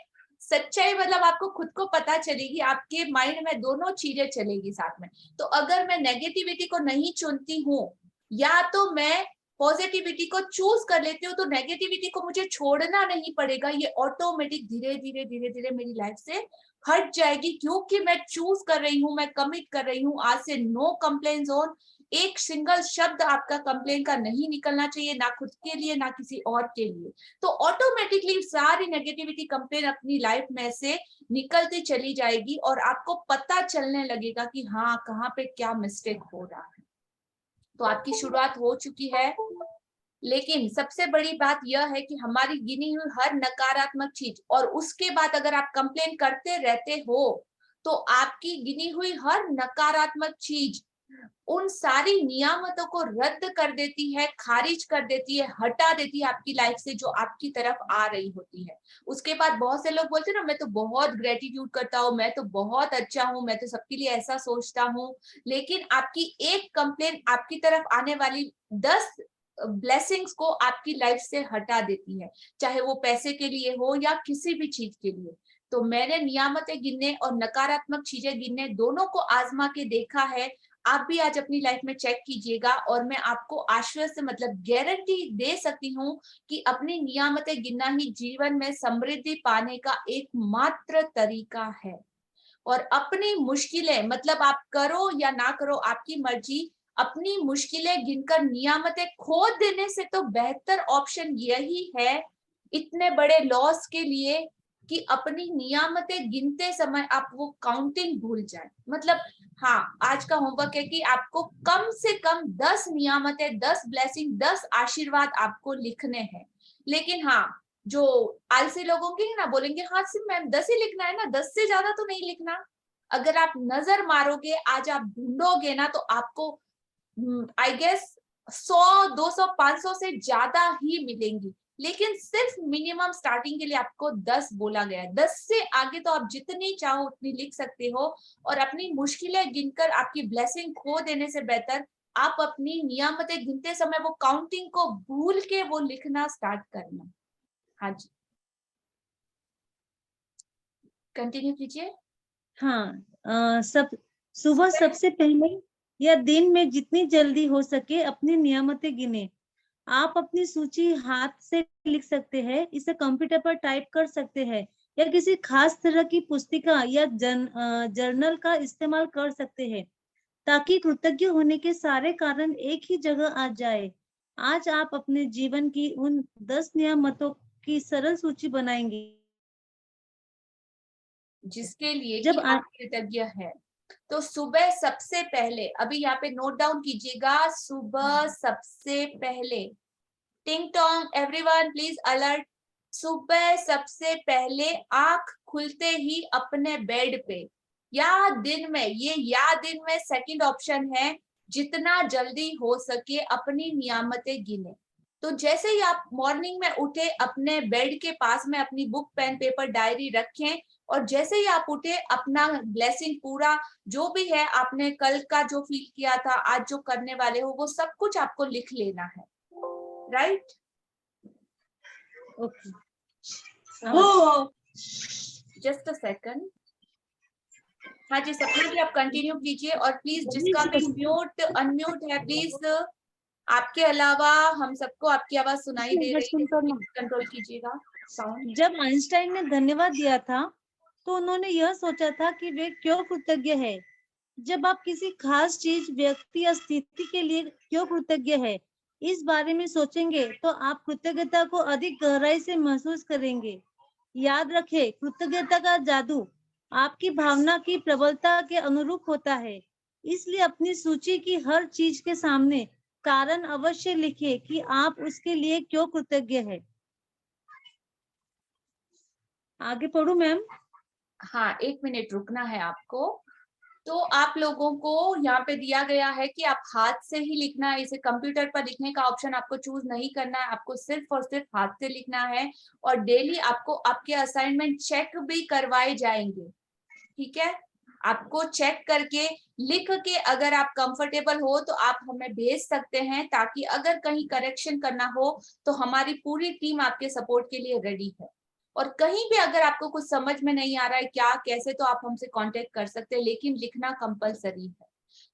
सच्चाई, मतलब आपको खुद को पता चलेगी, आपके माइंड में दोनों चीजें चलेगी साथ में। तो अगर मैं नेगेटिविटी को नहीं चुनती हूँ, या तो मैं पॉजिटिविटी को चूज कर लेती हूँ, तो नेगेटिविटी को मुझे छोड़ना नहीं पड़ेगा, ये ऑटोमेटिक धीरे धीरे धीरे धीरे मेरी लाइफ से हट जाएगी, क्योंकि मैं चूज कर रही हूँ, मैं कमिट कर रही हूँ आज से नो कंप्लेन जोन। एक सिंगल शब्द आपका कंप्लेन का नहीं निकलना चाहिए, ना खुद के लिए ना किसी और के लिए। तो ऑटोमेटिकली सारी नेगेटिविटी कंप्लेन अपनी लाइफ में से निकलती चली जाएगी, और आपको पता चलने लगेगा कि हाँ, कहाँ पे क्या मिस्टेक हो रहा है। तो आपकी शुरुआत हो चुकी है। लेकिन सबसे बड़ी बात यह है कि हमारी गिनी हुई हर नकारात्मक चीज, और उसके बाद अगर आप कंप्लेन करते रहते हो, तो आपकी गिनी हुई हर नकारात्मक चीज उन सारी नियामतों को रद्द कर देती है, खारिज कर देती है, हटा देती है आपकी लाइफ से, जो आपकी तरफ आ रही होती है। उसके बाद बहुत से लोग बोलते हैं ना, मैं तो बहुत ग्रेटिट्यूड करता हूँ, मैं तो बहुत अच्छा हूँ, मैं तो सबके लिए ऐसा सोचता हूँ। लेकिन आपकी एक कंप्लेन आपकी तरफ आने वाली 10 ब्लेसिंग्स को आपकी लाइफ से हटा देती है, चाहे वो पैसे के लिए हो या किसी भी चीज के लिए। तो मैंने नियामतें गिनने और नकारात्मक चीजें गिनने दोनों को आजमा के देखा है। आप भी आज अपनी लाइफ में चेक कीजिएगा, और मैं आपको आश्वस्त, मतलब गारंटी दे सकती हूँ कि अपनी नियामतें गिनना ही जीवन में समृद्धि पाने का एकमात्र तरीका है। और अपनी मुश्किलें, मतलब आप करो या ना करो, आपकी मर्जी, अपनी मुश्किलें गिनकर नियामतें खो देने से तो बेहतर ऑप्शन यही है, इतने बड़े लॉस के लिए, कि अपनी नियामतें गिनते समय आप वो काउंटिंग भूल जाए। मतलब हाँ, आज का होमवर्क है कि आपको कम से कम 10 नियामतें, 10 ब्लेसिंग, 10 आशीर्वाद आपको लिखने हैं। लेकिन हाँ, जो आलसी लोग होंगे ना, बोलेंगे हाँ सिर्फ मैम 10 ही लिखना है ना, 10 से ज्यादा तो नहीं लिखना। अगर आप नजर मारोगे, आज आप ढूंढोगे ना, तो आपको आई गेस 100, 200, 500 से ज्यादा ही मिलेंगी। लेकिन सिर्फ मिनिमम स्टार्टिंग के लिए आपको 10 बोला गया है। 10 से आगे तो आप जितनी चाहो उतनी लिख सकते हो, और अपनी मुश्किलें गिनकर आपकी ब्लेसिंग खो देने से बेहतर आप अपनी नियामतें गिनते समय वो काउंटिंग को भूल के वो लिखना स्टार्ट करना। हाँ जी, कंटिन्यू कीजिए।
हाँ, सुबह सबसे पहले या दिन में जितनी जल्दी हो सके अपनी नियमतें गिने। आप अपनी सूची हाथ से लिख सकते हैं, इसे कंप्यूटर पर टाइप कर सकते हैं, या किसी खास तरह की पुस्तिका या जर्नल का इस्तेमाल कर सकते हैं, ताकि कृतज्ञ होने के सारे कारण एक ही जगह आ जाए। आज आप अपने जीवन की उन 10 नियामतों की सरल सूची बनाएंगे।
जिसके लिए
जब
कि आप कृतज्ञ हैं। तो सुबह सबसे पहले, अभी यहाँ पे नोट डाउन कीजिएगा, सुबह सबसे पहले, टिंग टोंग, एवरीवन प्लीज अलर्ट। सुबह सबसे पहले आंख खुलते ही अपने बेड पे या दिन में, या दिन में सेकंड ऑप्शन है, जितना जल्दी हो सके अपनी नियामतें गिने। तो जैसे ही आप मॉर्निंग में उठे, अपने बेड के पास में अपनी बुक, पेन, पेपर, डायरी रखें, और जैसे ही आप उठे अपना ब्लेसिंग पूरा जो भी है, आपने कल का जो फील किया था, आज जो करने वाले हो, वो सब कुछ आपको लिख लेना है, right?
Okay,
just a second. हाँ जी सपना जी, आप कंटिन्यू कीजिए, और प्लीज जिसका भी म्यूट अनम्यूट है, प्लीज आपके अलावा हम सबको आपकी आवाज सुनाई दे रही है, कंट्रोल कीजिएगा साउंड।
जब आइंस्टाइन ने धन्यवाद दिया था, तो उन्होंने यह सोचा था कि वे क्यों कृतज्ञ है। जब आप किसी खास चीज, व्यक्ति या स्थिति के लिए क्यों कृतज्ञ है, इस बारे में सोचेंगे, तो आप कृतज्ञता को अधिक गहराई से महसूस करेंगे। याद रखें, कृतज्ञता का जादू आपकी भावना की प्रबलता के अनुरूप होता है। इसलिए अपनी सूची की हर चीज के सामने कारण अवश्य लिखिए कि आप उसके लिए क्यों कृतज्ञ है। आगे पढ़ू मैम?
हाँ, 1 मिनट रुकना है आपको। तो आप लोगों को यहाँ पे दिया गया है कि आप हाथ से ही लिखना है, इसे कंप्यूटर पर लिखने का ऑप्शन आपको चूज नहीं करना है, आपको सिर्फ और सिर्फ हाथ से लिखना है। और डेली आपको आपके असाइनमेंट चेक भी करवाए जाएंगे, ठीक है? आपको चेक करके, लिख के, अगर आप कंफर्टेबल हो तो आप हमें भेज सकते हैं, ताकि अगर कहीं करेक्शन करना हो तो हमारी पूरी टीम आपके सपोर्ट के लिए रेडी है। और कहीं भी अगर आपको कुछ समझ में नहीं आ रहा है क्या कैसे, तो आप हमसे कांटेक्ट कर सकते हैं, लेकिन लिखना कंपलसरी है।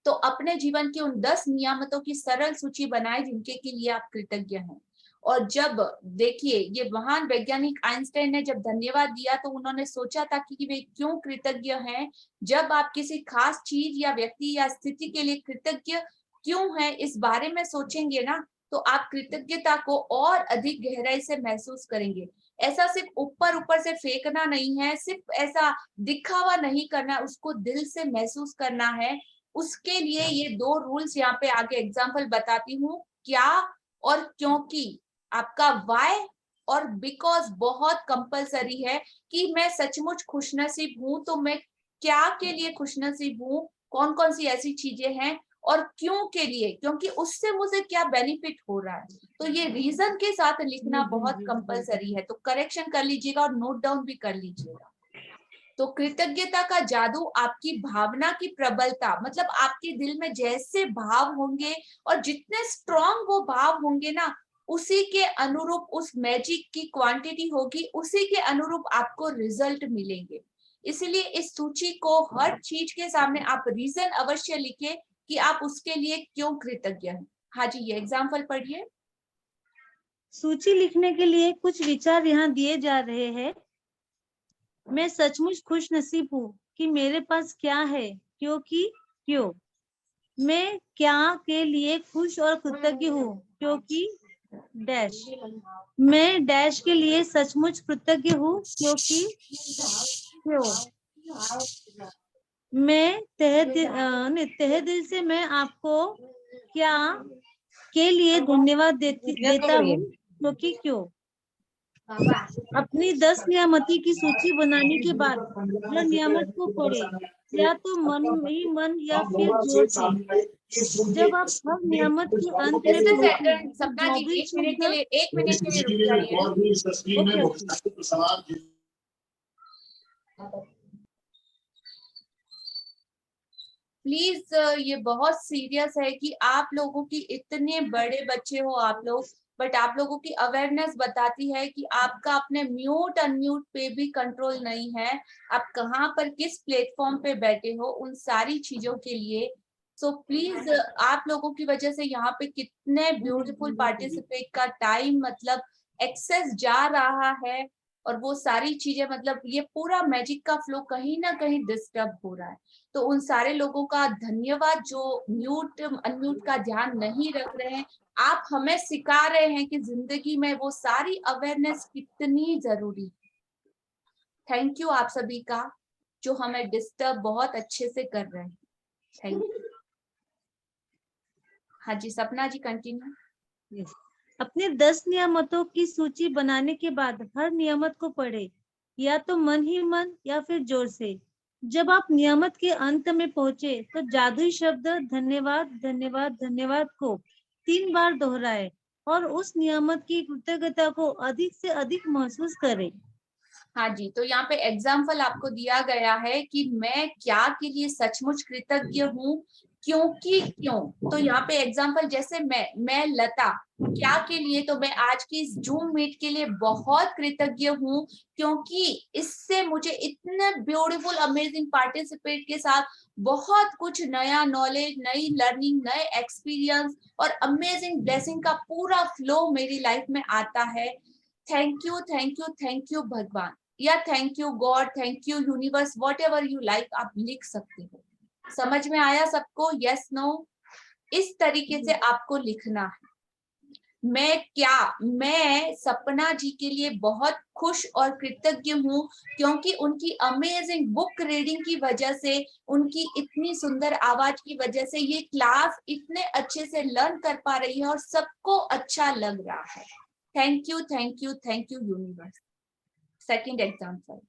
तो अपने जीवन की उन 10 नियामतों की सरल सूची बनाए जिनके के लिए आप कृतज्ञ हैं। और जब देखिए, ये महान वैज्ञानिक आइंस्टाइन ने जब धन्यवाद दिया, तो उन्होंने सोचा था कि वे क्यों कृतज्ञ हैं। जब आप किसी खास चीज या व्यक्ति या स्थिति के लिए कृतज्ञ क्यों हैं, इस बारे में सोचेंगे ना, तो आप कृतज्ञता को और अधिक गहराई से महसूस करेंगे। ऐसा सिर्फ ऊपर ऊपर से फेंकना नहीं है, सिर्फ ऐसा दिखावा नहीं करना, उसको दिल से महसूस करना है। उसके लिए ये 2 रूल्स यहाँ पे आगे एग्जाम्पल बताती हूँ, क्या और क्योंकि। आपका वाई और बिकॉज बहुत कंपलसरी है, कि मैं सचमुच खुशनसीब हूं, तो मैं क्या के लिए खुशनसीब हूँ, कौन कौन सी ऐसी चीजें हैं, और क्यों के लिए, क्योंकि उससे मुझे क्या बेनिफिट हो रहा है। तो ये रीजन के साथ लिखना बहुत कंपलसरी है। तो करेक्शन कर लीजिएगा और नोट डाउन भी कर लीजिएगा। तो कृतज्ञता का जादू आपकी भावना की प्रबलता, मतलब आपके दिल में जैसे भाव होंगे और जितने स्ट्रॉन्ग वो भाव होंगे ना, उसी के अनुरूप उस मैजिक की क्वांटिटी होगी, उसी के अनुरूप आपको रिजल्ट मिलेंगे। इसलिए इस सूची को हर चीज के सामने आप रीजन अवश्य लिखे कि आप उसके लिए क्यों कृतज्ञ हैं। हाँ जी, ये एग्जाम्पल पढ़िए।
सूची लिखने के लिए कुछ विचार यहाँ दिए जा रहे हैं। मैं सचमुच खुश नसीब हूँ कि मेरे पास क्या है, क्योंकि क्यों। मैं क्या के लिए खुश और कृतज्ञ हूँ, क्योंकि डैश। मैं डैश के लिए सचमुच कृतज्ञ हूँ, क्योंकि क्यों। मैं तहे दिल से मैं आपको क्या के लिए धन्यवाद देता हूँ, क्योंकि क्यों। अपनी 10 नियामती की सूची बनाने के बाद हर नियामत को पढ़े, या तो मन ही मन या फिर जोर से। जब आप हर नियामत के अंत में
जस्ट अ
पहुंचे,
सेकंड सपना जी, 1 मिनट के लिए, 1 मिनट के लिए रुक जाइए। प्लीज, ये बहुत सीरियस है कि आप लोगों की, इतने बड़े बच्चे हो आप लोग, बट आप लोगों की अवेयरनेस बताती है कि आपका अपने म्यूट अनम्यूट पे भी कंट्रोल नहीं है। आप कहाँ पर किस प्लेटफॉर्म पे बैठे हो, उन सारी चीजों के लिए सो प्लीज आप लोगों की वजह से यहाँ पे कितने ब्यूटीफुल पार्टिसिपेट का टाइम मतलब एक्सेस जा रहा है, और वो सारी चीजें मतलब ये पूरा मैजिक का फ्लो कहीं ना कहीं डिस्टर्ब हो रहा है। तो उन सारे लोगों का धन्यवाद जो म्यूट अनम्यूट का ध्यान नहीं रख रहे हैं। आप हमें सिखा रहे हैं कि जिंदगी में वो सारी अवेयरनेस कितनी जरूरी है। थैंक यू आप सभी का जो हमें डिस्टर्ब बहुत अच्छे से कर रहे हैं। Thank you. हाँ जी सपना जी कंटिन्यू।
Yes. अपने 10 नियामतों की सूची बनाने के बाद हर नियामत को पढ़े, या तो मन ही मन या फिर जोर से। जब आप नियामत के अंत में पहुंचे तो जादुई शब्द धन्यवाद धन्यवाद धन्यवाद को 3 बार दोहराए और उस नियामत की कृतज्ञता को अधिक से अधिक महसूस करें।
हाँ जी, तो यहाँ पे एग्जाम्पल आपको दिया गया है कि मैं क्या के लिए सचमुच कृतज्ञ हूँ, क्योंकि क्यों। तो यहाँ पे एग्जाम्पल जैसे मैं लता क्या के लिए, तो मैं आज की इस जूम मीट के लिए बहुत कृतज्ञ हूँ, क्योंकि इससे मुझे इतने ब्यूटीफुल अमेजिंग पार्टिसिपेट के साथ बहुत कुछ नया नॉलेज, नई लर्निंग, नए एक्सपीरियंस और अमेजिंग ब्लेसिंग का पूरा फ्लो मेरी लाइफ में आता है। Thank you thank you thank you भगवान, या thank you god, thank you universe, whatever you like आप लिख सकते हो। समझ में आया सबको? Yes no? इस तरीके से आपको लिखना है। मैं सपना जी के लिए बहुत खुश और कृतज्ञ हूँ, क्योंकि उनकी अमेजिंग बुक रीडिंग की वजह से, उनकी इतनी सुंदर आवाज की वजह से ये क्लास इतने अच्छे से लर्न कर पा रही है और सबको अच्छा लग रहा है। Thank you thank you thank you universe. Second example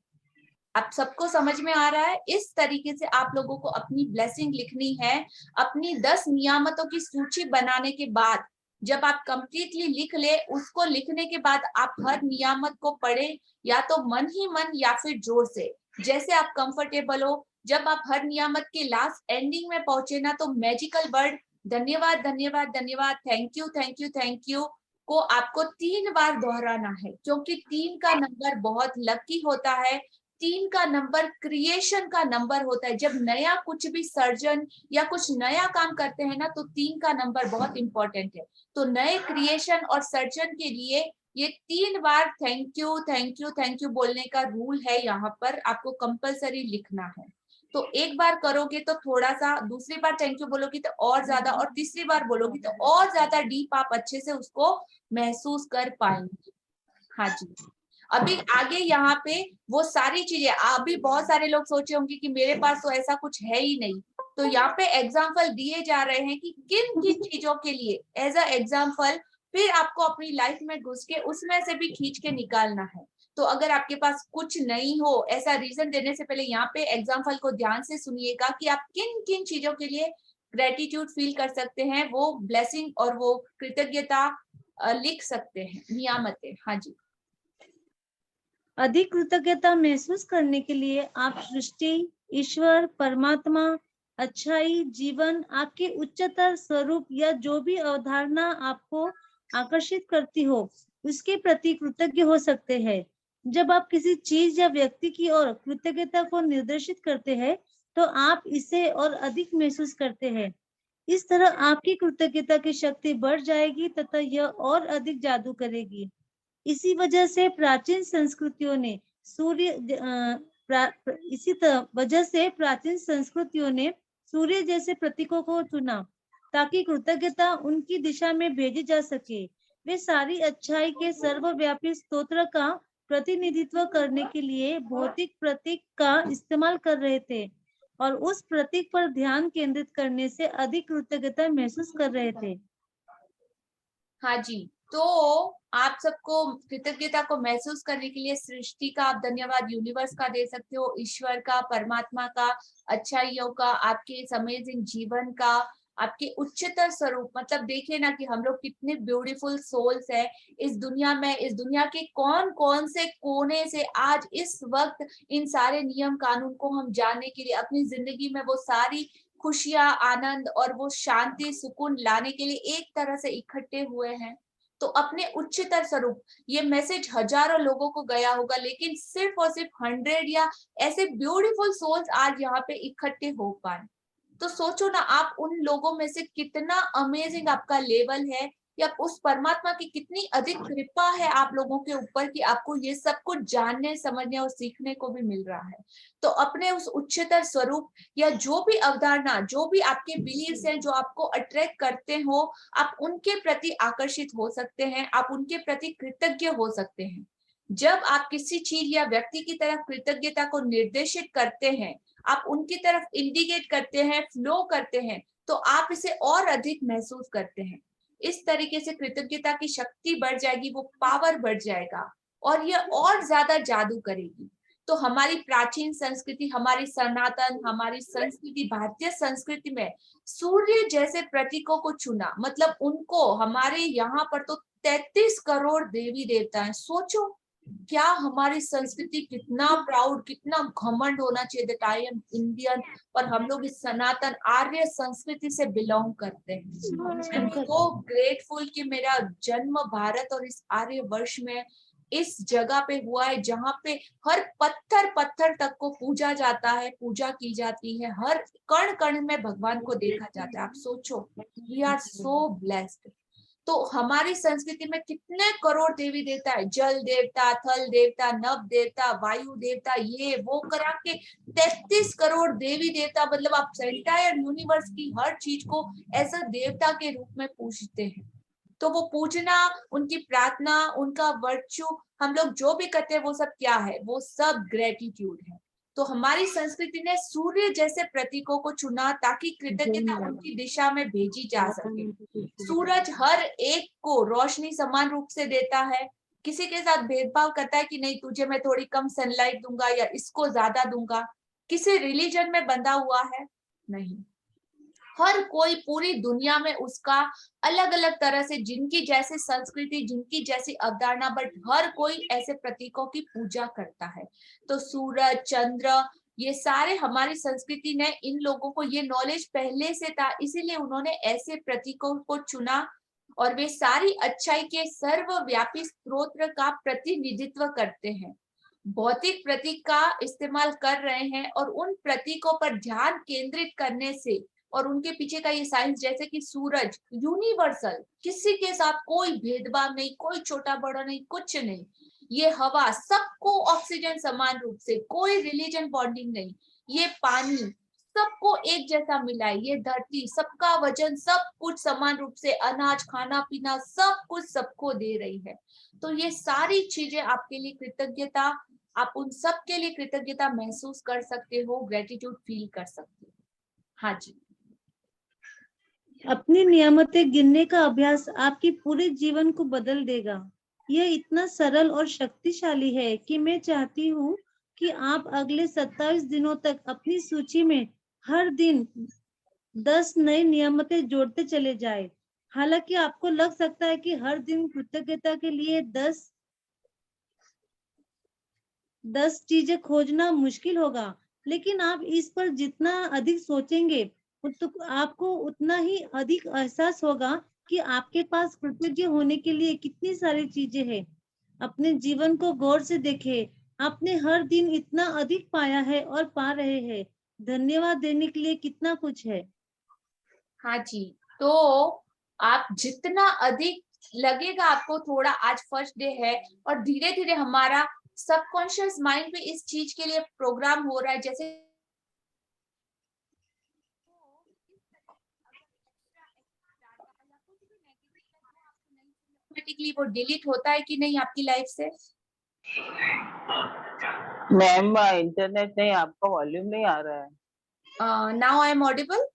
आप सबको समझ में आ रहा है? इस तरीके से आप लोगों को अपनी ब्लेसिंग लिखनी है। अपनी 10 नियामतों की सूची बनाने के बाद जब आप कंप्लीटली लिख ले, उसको लिखने के बाद आप हर नियामत को पढ़े, या तो मन ही मन या फिर जोर से, जैसे आप कंफर्टेबल हो। जब आप हर नियामत के लास्ट एंडिंग में पहुंचे ना, तो मैजिकल वर्ड धन्यवाद धन्यवाद धन्यवाद, thank you thank you thank you को आपको 3 बार दोहराना है, क्योंकि 3 का नंबर बहुत लकी होता है। 3 का नंबर क्रिएशन का नंबर होता है। जब नया कुछ भी सर्जन या कुछ नया काम करते हैं ना, तो 3 का नंबर बहुत इंपॉर्टेंट है। तो नए क्रिएशन और सर्जन के लिए ये 3 बार thank you thank you thank you बोलने का रूल है, यहाँ पर आपको कंपलसरी लिखना है। तो एक बार करोगे तो थोड़ा सा, दूसरी बार थैंक यू बोलोगी तो और ज्यादा, और तीसरी बार बोलोगी तो और ज्यादा डीप आप अच्छे से उसको महसूस कर पाएंगे। हाँ जी, अभी आगे यहाँ पे वो सारी चीजें, अभी बहुत सारे लोग सोचे होंगे कि मेरे पास तो ऐसा कुछ है ही नहीं। तो यहाँ पे एग्जाम्पल दिए जा रहे हैं कि किन किन चीजों के लिए एज अ एग्जाम्पल, फिर आपको अपनी लाइफ में घुस के उसमें से भी खींच के निकालना है। तो अगर आपके पास कुछ नहीं हो, ऐसा रीजन देने से पहले यहाँ पे एग्जाम्पल को ध्यान से सुनिएगा कि आप किन किन चीजों के लिए ग्रेटिट्यूड फील कर सकते हैं, वो ब्लेसिंग और वो कृतज्ञता लिख सकते हैं, नियामतें। हाँ जी,
अधिक कृतज्ञता महसूस करने के लिए आप सृष्टि, ईश्वर, परमात्मा, अच्छाई, जीवन, आपके उच्चतर स्वरूप या जो भी अवधारणा आपको आकर्षित करती हो, उसके प्रति कृतज्ञ हो सकते हैं। जब आप किसी चीज या व्यक्ति की ओर कृतज्ञता को निर्देशित करते हैं, तो आप इसे और अधिक महसूस करते हैं। इस तरह आपकी कृतज्ञता की शक्ति बढ़ जाएगी तथा यह और अधिक जादू करेगी। इसी वजह से प्राचीन संस्कृतियों ने सूर्य जैसे प्रतीकों को चुना, ताकि कृतज्ञता उनकी दिशा में भेजी जा सके। वे सारी अच्छाई के सर्वव्यापी स्तोत्र का प्रतिनिधित्व करने के लिए भौतिक प्रतीक का इस्तेमाल कर रहे थे और उस प्रतीक पर ध्यान केंद्रित करने से अधिक कृतज्ञता महसूस कर रहे थे।
हाँ जी, तो आप सबको कृतज्ञता को महसूस करने के लिए सृष्टि का आप धन्यवाद यूनिवर्स का दे सकते हो, ईश्वर का, परमात्मा का, अच्छाइयों का, आपके इस अमेजिंग जीवन का, आपके उच्चतर स्वरूप। मतलब देखिए ना कि हम लोग कितने ब्यूटीफुल सोल्स है इस दुनिया में। इस दुनिया के कौन कौन से कोने से आज इस वक्त इन सारे नियम कानून को हम जानने के लिए, अपनी जिंदगी में वो सारी खुशियां, आनंद और वो शांति, सुकून लाने के लिए एक तरह से इकट्ठे हुए हैं। तो अपने उच्चतर स्वरूप, ये मैसेज हजारों लोगों को गया होगा, लेकिन सिर्फ और सिर्फ 100 या ऐसे ब्यूटीफुल सोल्स आज यहाँ पे इकट्ठे हो पाए। तो सोचो ना, आप उन लोगों में से कितना अमेजिंग आपका लेवल है, या उस परमात्मा की कितनी अधिक कृपा है आप लोगों के ऊपर कि आपको ये सब कुछ जानने, समझने और सीखने को भी मिल रहा है। तो अपने उस उच्चतर स्वरूप या जो भी अवधारणा, जो भी आपके बिलीव्स हैं, जो आपको अट्रैक्ट करते हो, आप उनके प्रति आकर्षित हो सकते हैं, आप उनके प्रति कृतज्ञ हो सकते हैं। जब आप किसी चीज या व्यक्ति की तरफ कृतज्ञता को निर्देशित करते हैं, आप उनकी तरफ इंडिकेट करते हैं, फ्लो करते हैं, तो आप इसे और अधिक महसूस करते हैं। इस तरीके से कृतज्ञता की शक्ति बढ़ जाएगी, वो पावर बढ़ जाएगा और ये और ज्यादा जादू करेगी। तो हमारी प्राचीन संस्कृति, हमारी सनातन, हमारी संस्कृति, भारतीय संस्कृति में सूर्य जैसे प्रतीकों को चुना, मतलब उनको, हमारे यहाँ पर तो 33 करोड़ देवी देवता हैं। सोचो क्या हमारी संस्कृति, कितना प्राउड, कितना घमंड होना चाहिए दैट आई एम इंडियन, पर हम लोग इस सनातन आर्य संस्कृति से बिलोंग करते हैं। आई एम सो ग्रेटफुल कि मेरा जन्म भारत और इस आर्य वर्ष में इस जगह पे हुआ है, जहाँ पे हर पत्थर पत्थर तक को पूजा जाता है, पूजा की जाती है, हर कण कण में भगवान को देखा जाता है। आप सोचो, वी आर सो ब्लेस्ड। तो हमारी संस्कृति में कितने करोड़ देवी देवता है, जल देवता, थल देवता, नभ देवता, वायु देवता, ये वो करा के 33 करोड़ देवी देवता, मतलब आप एंटायर यूनिवर्स की हर चीज को ऐसा देवता के रूप में पूजते हैं। तो वो पूजना, उनकी प्रार्थना, उनका वर्चू, हम लोग जो भी करते हैं वो सब क्या है, वो सब ग्रेटिट्यूड है। तो हमारी संस्कृति ने सूर्य जैसे प्रतीकों को चुना ताकि कृतज्ञता उनकी दिशा में भेजी जा सके। सूरज हर एक को रोशनी समान रूप से देता है, किसी के साथ भेदभाव करता है कि नहीं तुझे मैं थोड़ी कम सनलाइट दूंगा या इसको ज्यादा दूंगा, किसी रिलीजन में बंधा हुआ है नहीं। हर कोई पूरी दुनिया में उसका अलग अलग तरह से, जिनकी जैसी संस्कृति, जिनकी जैसी अवधारणा, बट हर कोई ऐसे प्रतीकों की पूजा करता है। तो सूरज, चंद्र, ये सारे हमारी संस्कृति ने, इन लोगों को ये नॉलेज पहले से था, इसीलिए उन्होंने ऐसे प्रतीकों को चुना और वे सारी अच्छाई के सर्वव्यापी स्रोत का प्रतिनिधित्व करते हैं। भौतिक प्रतीक का इस्तेमाल कर रहे हैं और उन प्रतीकों पर ध्यान केंद्रित करने से और उनके पीछे का ये साइंस, जैसे कि सूरज यूनिवर्सल, किसी के साथ कोई भेदभाव नहीं, कोई छोटा बड़ा नहीं, कुछ नहीं। ये हवा, सबको ऑक्सीजन समान रूप से, कोई रिलीजन बॉन्डिंग नहीं। ये पानी सबको एक जैसा मिला है। ये धरती, सबका वजन, सब कुछ समान रूप से, अनाज, खाना पीना, सब कुछ सबको दे रही है। तो ये सारी चीजें आपके लिए कृतज्ञता, आप उन सब के लिए कृतज्ञता महसूस कर सकते हो, ग्रेटिट्यूड फील कर सकते हो। हाँ जी।
अपनी नियामतें गिनने का अभ्यास आपकी पूरे जीवन को बदल देगा। यह इतना सरल और शक्तिशाली है कि मैं चाहती हूँ कि आप अगले 27 दिनों तक अपनी सूची में हर दिन 10 नई नियामतें जोड़ते चले जाएं। हालांकि आपको लग सकता है कि हर दिन कृतज्ञता के लिए 10 चीजें खोजना मुश्किल होगा, लेकिन आप इस पर जितना अधिक सोचेंगे तो आपको उतना ही अधिक एहसास होगा कि आपके पास कृतज्ञ होने के लिए कितनी सारी चीजें हैं। अपने जीवन को गौर से देखें, आपने हर दिन इतना अधिक पाया है और पा रहे हैं। धन्यवाद देने के लिए कितना कुछ है।
हाँ जी, तो आप जितना अधिक लगेगा आपको, थोड़ा आज फर्स्ट डे है और धीरे धीरे हमारा सबकॉन्शियस माइंड भी इस चीज के लिए प्रोग्राम हो रहा है, जैसे ऑटोमेटिकली वो डिलीट होता है कि नहीं आपकी लाइफ से।
मैम इंटरनेट नहीं, आपका वॉल्यूम नहीं आ रहा है।
Now I am audible.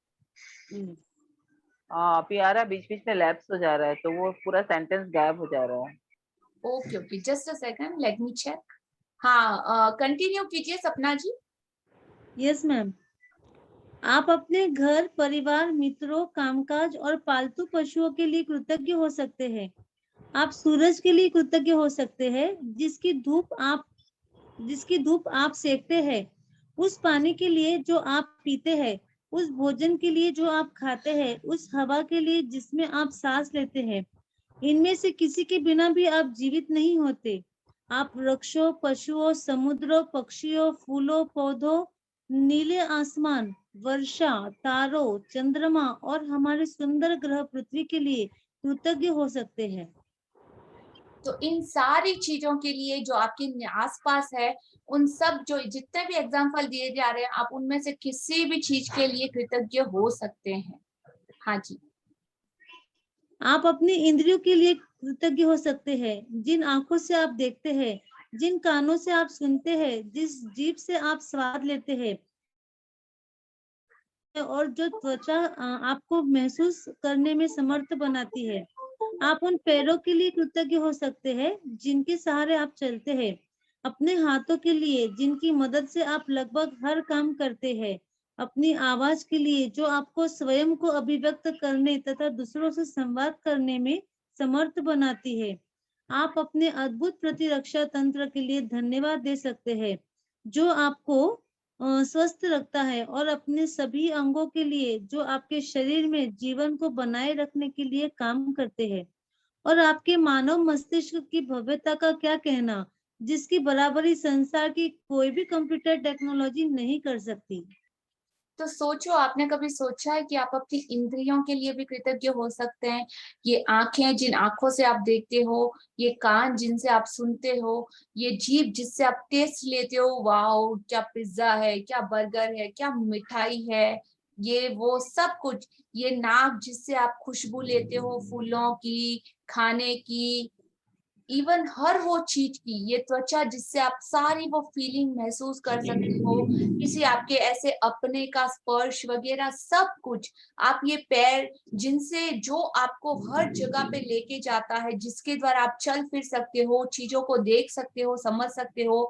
हाँ अभी आ रहा है, बीच बीच में लैप्स हो जा रहा है, तो वो पूरा सेंटेंस गायब हो जा रहा है।
Okay okay, just a second, let me check. हाँ, कंटिन्यू कीजिए सपना जी।
Yes ma'am. आप अपने घर, परिवार, मित्रों, कामकाज और पालतू पशुओं के लिए कृतज्ञ हो सकते हैं। आप सूरज के लिए कृतज्ञ हो सकते हैं जिसकी धूप आप सेकते हैं, उस पानी के लिए जो आप पीते हैं, उस भोजन के लिए जो आप खाते हैं, उस हवा के लिए जिसमें आप सांस लेते हैं। इनमें से किसी के बिना भी आप जीवित नहीं होते। आप वृक्षों, पशुओं, समुद्रों, पक्षियों, फूलों, पौधों, नीले आसमान, वर्षा, तारों, चंद्रमा और हमारे सुंदर ग्रह पृथ्वी के लिए कृतज्ञ हो सकते हैं।
तो इन सारी चीजों के लिए जो आपके आसपास है, उन सब जो जितने भी एग्जाम्पल दिए जा रहे हैं, आप उनमें से किसी भी चीज के लिए कृतज्ञ हो सकते हैं। हाँ जी।
आप अपनी इंद्रियों के लिए कृतज्ञ हो सकते हैं। जिन आंखों से आप देखते हैं, जिन कानों से आप सुनते हैं, जिस जीभ से आप स्वाद लेते हैं और जो त्वचा आपको महसूस करने में समर्थ बनाती है। आप उन पैरों के लिए कृतज्ञ हो सकते हैं जिनके सहारे आप चलते हैं, अपने हाथों के लिए जिनकी मदद से आप लगभग हर काम करते हैं, अपनी आवाज के लिए जो आपको स्वयं को अभिव्यक्त करने तथा दूसरों से संवाद करने में समर्थ बनाती है। आप अपने अद्भुत प्रतिरक्षा तंत्र के लिए धन्यवाद दे सकते हैं जो आपको स्वस्थ रखता है, और अपने सभी अंगों के लिए जो आपके शरीर में जीवन को बनाए रखने के लिए काम करते हैं। और आपके मानव मस्तिष्क की भव्यता का क्या कहना, जिसकी बराबरी संसार की कोई भी कंप्यूटर टेक्नोलॉजी नहीं कर सकती।
तो सोचो, आपने कभी सोचा है कि आप अपनी इंद्रियों के लिए भी कृतज्ञ हो सकते हैं? ये आंखें, जिन आंखों से आप देखते हो, ये कान जिनसे आप सुनते हो, ये जीभ जिससे आप टेस्ट लेते हो, वाओ क्या पिज्जा है, क्या बर्गर है, क्या मिठाई है, ये वो सब कुछ, ये नाक जिससे आप खुशबू लेते हो फूलों की, खाने की, इवन हर वो चीज की, ये त्वचा जिससे आप सारी वो फीलिंग महसूस कर सकते हो, किसी आपके ऐसे अपने का स्पर्श वगैरह सब कुछ, आप ये पैर जिनसे जो आपको हर जगह पे लेके जाता है, जिसके द्वारा आप चल फिर सकते हो, चीजों को देख सकते हो, समझ सकते हो,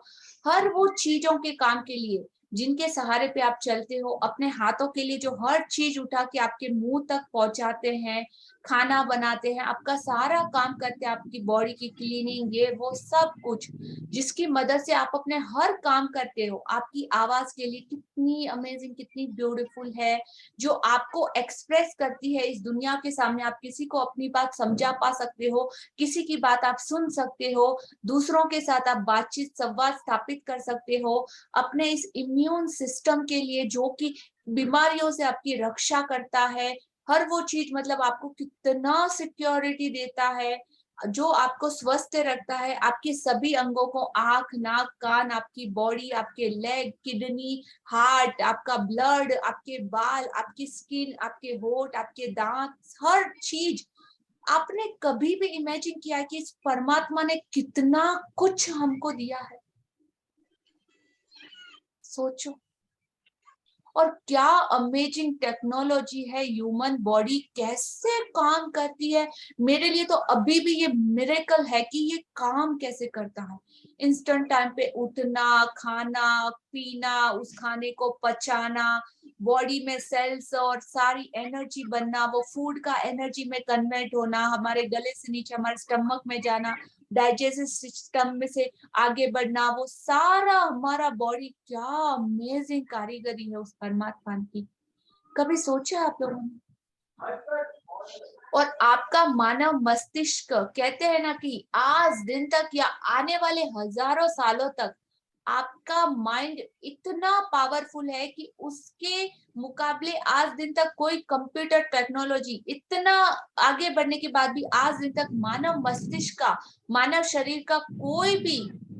हर वो चीजों के काम के लिए जिनके सहारे पे आप चलते हो, अपने हाथों के लिए जो हर चीज उठा के आपके मुंह तक पहुंचाते हैं, खाना बनाते हैं, आपका सारा काम करते हैं, आपकी बॉडी की क्लीनिंग, ये वो सब कुछ, जिसकी मदद से आप अपने हर काम करते हो, आपकी आवाज के लिए कितनी अमेजिंग, कितनी ब्यूटीफुल है, जो आपको एक्सप्रेस करती है इस दुनिया के सामने। आप किसी को अपनी बात समझा पा सकते हो, किसी की बात आप सुन सकते हो, दूसरों के साथ आप बातचीत संवाद स्थापित कर सकते हो, अपने इस इम्यून सिस्टम के लिए जो कि बीमारियों से आपकी रक्षा करता है, हर वो चीज, मतलब आपको कितना सिक्योरिटी देता है, जो आपको स्वस्थ रखता है, आपके सभी अंगों को, आंख, नाक, कान, आपकी बॉडी, आपके लेग, किडनी, हार्ट, आपका ब्लड, आपके बाल, आपकी स्किन, आपके होठ, आपके दांत, हर चीज। आपने कभी भी इमेजिन किया कि इस परमात्मा ने कितना कुछ हमको दिया है? सोचो। और क्या अमेजिंग टेक्नोलॉजी है, ह्यूमन बॉडी कैसे काम करती है, मेरे लिए तो अभी भी ये मिरेकल है कि ये काम कैसे करता है। इंस्टेंट टाइम पे उठना, खाना पीना, उस खाने को पचाना, बॉडी में सेल्स और सारी एनर्जी बनना, वो फूड का एनर्जी में कन्वर्ट होना, हमारे गले से नीचे हमारे स्टमक में जाना, डाइजेस्टिव सिस्टम में से आगे बढ़ना, वो सारा हमारा बॉडी, क्या अमेजिंग कारीगरी है उस परमात्मा की। कभी सोचा आप लोगों ने? और आपका मानव मस्तिष्क, कहते हैं ना कि आज दिन तक या आने वाले हजारों सालों तक आपका माइंड इतना पावरफुल है कि उसके मुकाबले आज दिन तक कोई कंप्यूटर टेक्नोलॉजी, इतना आगे बढ़ने के बाद भी आज दिन तक मानव मस्तिष्क का, मानव शरीर का कोई भी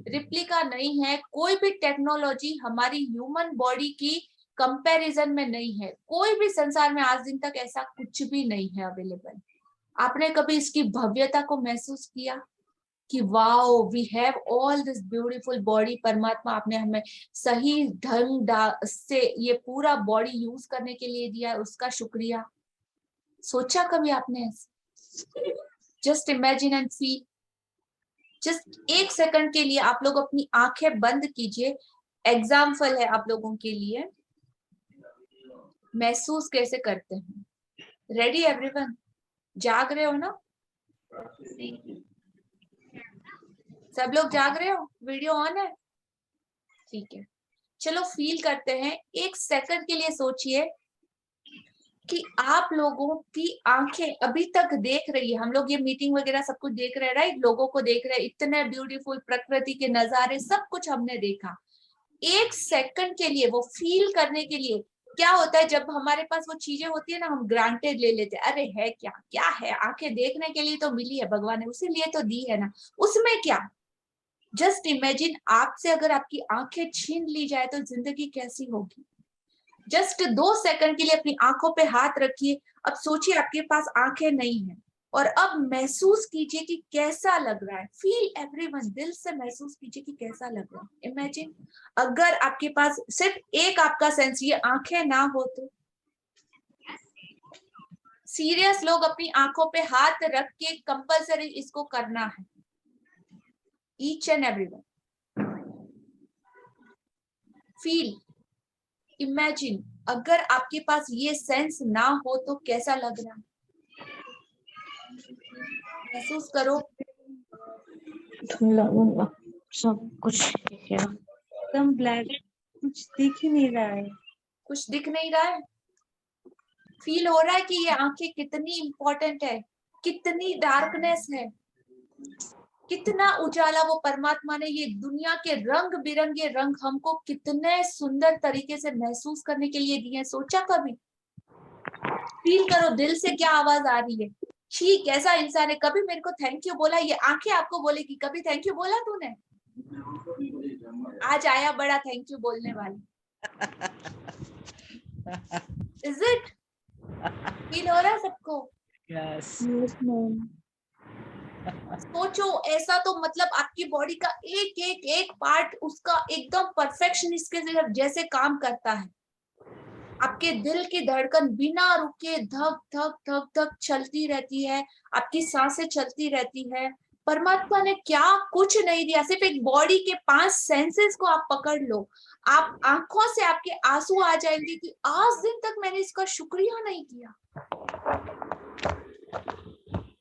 रिप्लिका नहीं है, कोई भी टेक्नोलॉजी हमारी ह्यूमन बॉडी की कंपैरिजन में नहीं है। कोई भी संसार में आज दिन तक ऐसा कुछ भी नहीं है अवेलेबल। आपने कभी इसकी भव्यता को महसूस किया कि wow, we have all this beautiful body, परमात्मा आपने हमें सही ढंग से ये पूरा बॉडी यूज करने के लिए दिया है, उसका शुक्रिया। सोचा कभी आपने? Just imagine and feel. Just एक सेकंड के लिए आप लोग अपनी आंखें बंद कीजिए, एग्जाम्पल है आप लोगों के लिए, महसूस कैसे करते हैं। Ready everyone? जाग रहे हो ना? सब लोग जाग रहे हो? वीडियो ऑन है? ठीक है, चलो फील करते हैं। एक सेकंड के लिए सोचिए कि आप लोगों की आंखें अभी तक देख रही है, हम लोग ये मीटिंग वगैरह सब कुछ देख रहे हैं, राइट? लोगों को देख रहे हैं, इतने ब्यूटीफुल प्रकृति के नजारे सब कुछ हमने देखा। एक सेकंड के लिए वो फील करने के लिए क्या होता है जब हमारे पास वो चीजें होती है ना, हम ग्रांटेड ले लेते हैं, अरे है क्या, क्या है, आंखें देखने के लिए तो मिली है, भगवान ने उसी लिए तो दी है ना, उसमें क्या। जस्ट इमेजिन आपसे अगर आपकी आंखें छीन ली जाए तो जिंदगी कैसी होगी। जस्ट 2 सेकंड के लिए अपनी आंखों पे हाथ रखिए। अब सोचिए आपके पास आंखें नहीं है, और अब महसूस कीजिए कि कैसा लग रहा है। फील एवरीवन, दिल से महसूस कीजिए कि कैसा लग रहा है। इमेजिन अगर आपके पास सिर्फ एक आपका सेंस ये आंखें ना हो तो। सीरियस लोग अपनी आंखों पे हाथ रख के कंपल्सरी इसको करना है, each and everyone. Feel, imagine अगर आपके पास ये सेंस ना हो तो कैसा लग रहा है। महसूस करो।
सब कुछ क्या
एकदम ब्लैक, कुछ दिख ही नहीं रहा है।
कुछ दिख नहीं रहा है। फील हो रहा है कि ये आंखें कितनी इंपॉर्टेंट है, कितनी डार्कनेस है, कितना उजाला वो परमात्मा ने ये दुनिया के रंग बिरंगे रंग हमको कितने सुंदर तरीके से महसूस करने के लिए दिए हैं। सोचा कभी? फील करो दिल से क्या आवाज आ रही है। छी कैसा इंसान है, कभी मेरे को थैंक यू बोला? ये आंखें आपको बोलेगी कभी थैंक यू बोला तूने? आज आया बड़ा थैंक यू बोलने वाला। Is it? फील हो रहा है सबको?
Yes.
सोचो ऐसा तो मतलब आपकी बॉडी का एक एक एक पार्ट उसका एकदम परफेक्शनिस्ट के जैसे काम करता है। आपके दिल की धड़कन बिना रुके धक धक धक धक चलती रहती है, आपकी सांसें चलती रहती है। परमात्मा ने क्या कुछ नहीं दिया, सिर्फ एक बॉडी के 5 सेंसेस को आप पकड़ लो, आप आंखों से आपके आंसू आ जाएंगे कि आज दिन तक मैंने इसका शुक्रिया नहीं किया,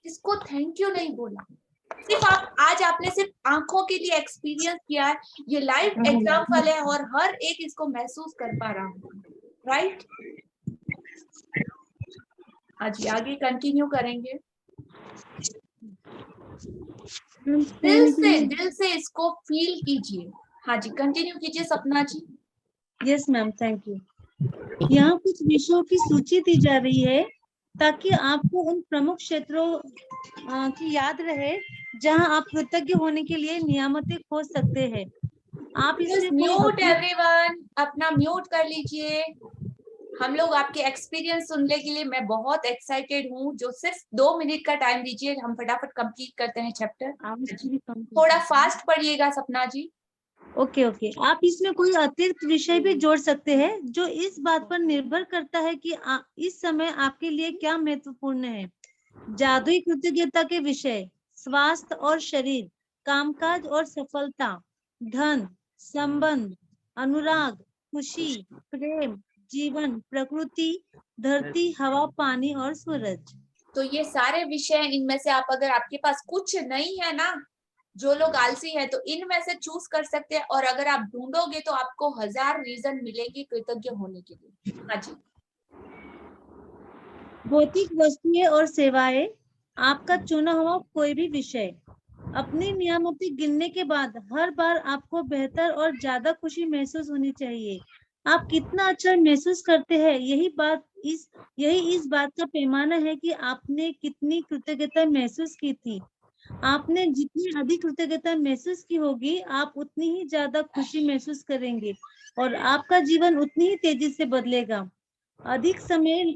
इसको थैंक यू नहीं बोला। सिर्फ आप आज आपने सिर्फ आंखों के लिए एक्सपीरियंस किया है। ये लाइव एग्जाम्पल है और हर एक इसको महसूस कर पा रहा हूँ, राइट? आज आगे कंटिन्यू करेंगे। दिल से इसको फील कीजिए। हाँ जी कंटिन्यू कीजिए Sapna ji.
Yes ma'am, thank you. यहाँ कुछ विषयों की सूची दी जा रही है ताकि आपको उन प्रमुख क्षेत्रों की याद रहे जहां आप कृतज्ञ होने के लिए नियामतें खोज सकते हैं। आप इसमें
म्यूट एवरीवन, अपना म्यूट कर लीजिए। हम लोग आपके एक्सपीरियंस सुनने के लिए मैं बहुत एक्साइटेड हूँ। जो सिर्फ 2 मिनट का टाइम दीजिए, हम फटाफट कंप्लीट करते हैं चैप्टर। थोड़ा फास्ट पढ़िएगा सपना जी।
Okay okay. आप इसमें कोई अतिरिक्त विषय भी जोड़ सकते हैं जो इस बात पर निर्भर करता है कि इस समय आपके लिए क्या महत्वपूर्ण है। जादुई कृतज्ञता के विषय: स्वास्थ्य और शरीर, कामकाज और सफलता, धन, संबंध, अनुराग, खुशी, प्रेम, जीवन, प्रकृति, धरती, हवा, पानी और सूरज।
तो ये सारे विषय, इनमें से आप अगर आपके पास कुछ नहीं है ना, जो लोग आलसी है तो इनमें से चूज कर सकते हैं, और अगर आप ढूंढोगे तो आपको 1000 रीजन मिलेंगे कृतज्ञ होने के लिए। हाँ जी।
भौतिक वस्तुएं और सेवाएं, आपका चुना हुआ कोई भी विषय। अपनी नियामतें गिनने के बाद हर बार आपको बेहतर और ज्यादा खुशी महसूस होनी चाहिए। आप कितना अच्छा महसूस करते हैं, यही इस बात का पैमाना है कि आपने कितनी कृतज्ञता महसूस की थी। आपने जितनी अधिक कृतज्ञता महसूस की होगी, आप उतनी ही ज्यादा खुशी महसूस करेंगे और आपका जीवन उतनी ही तेजी से बदलेगा। अधिक समय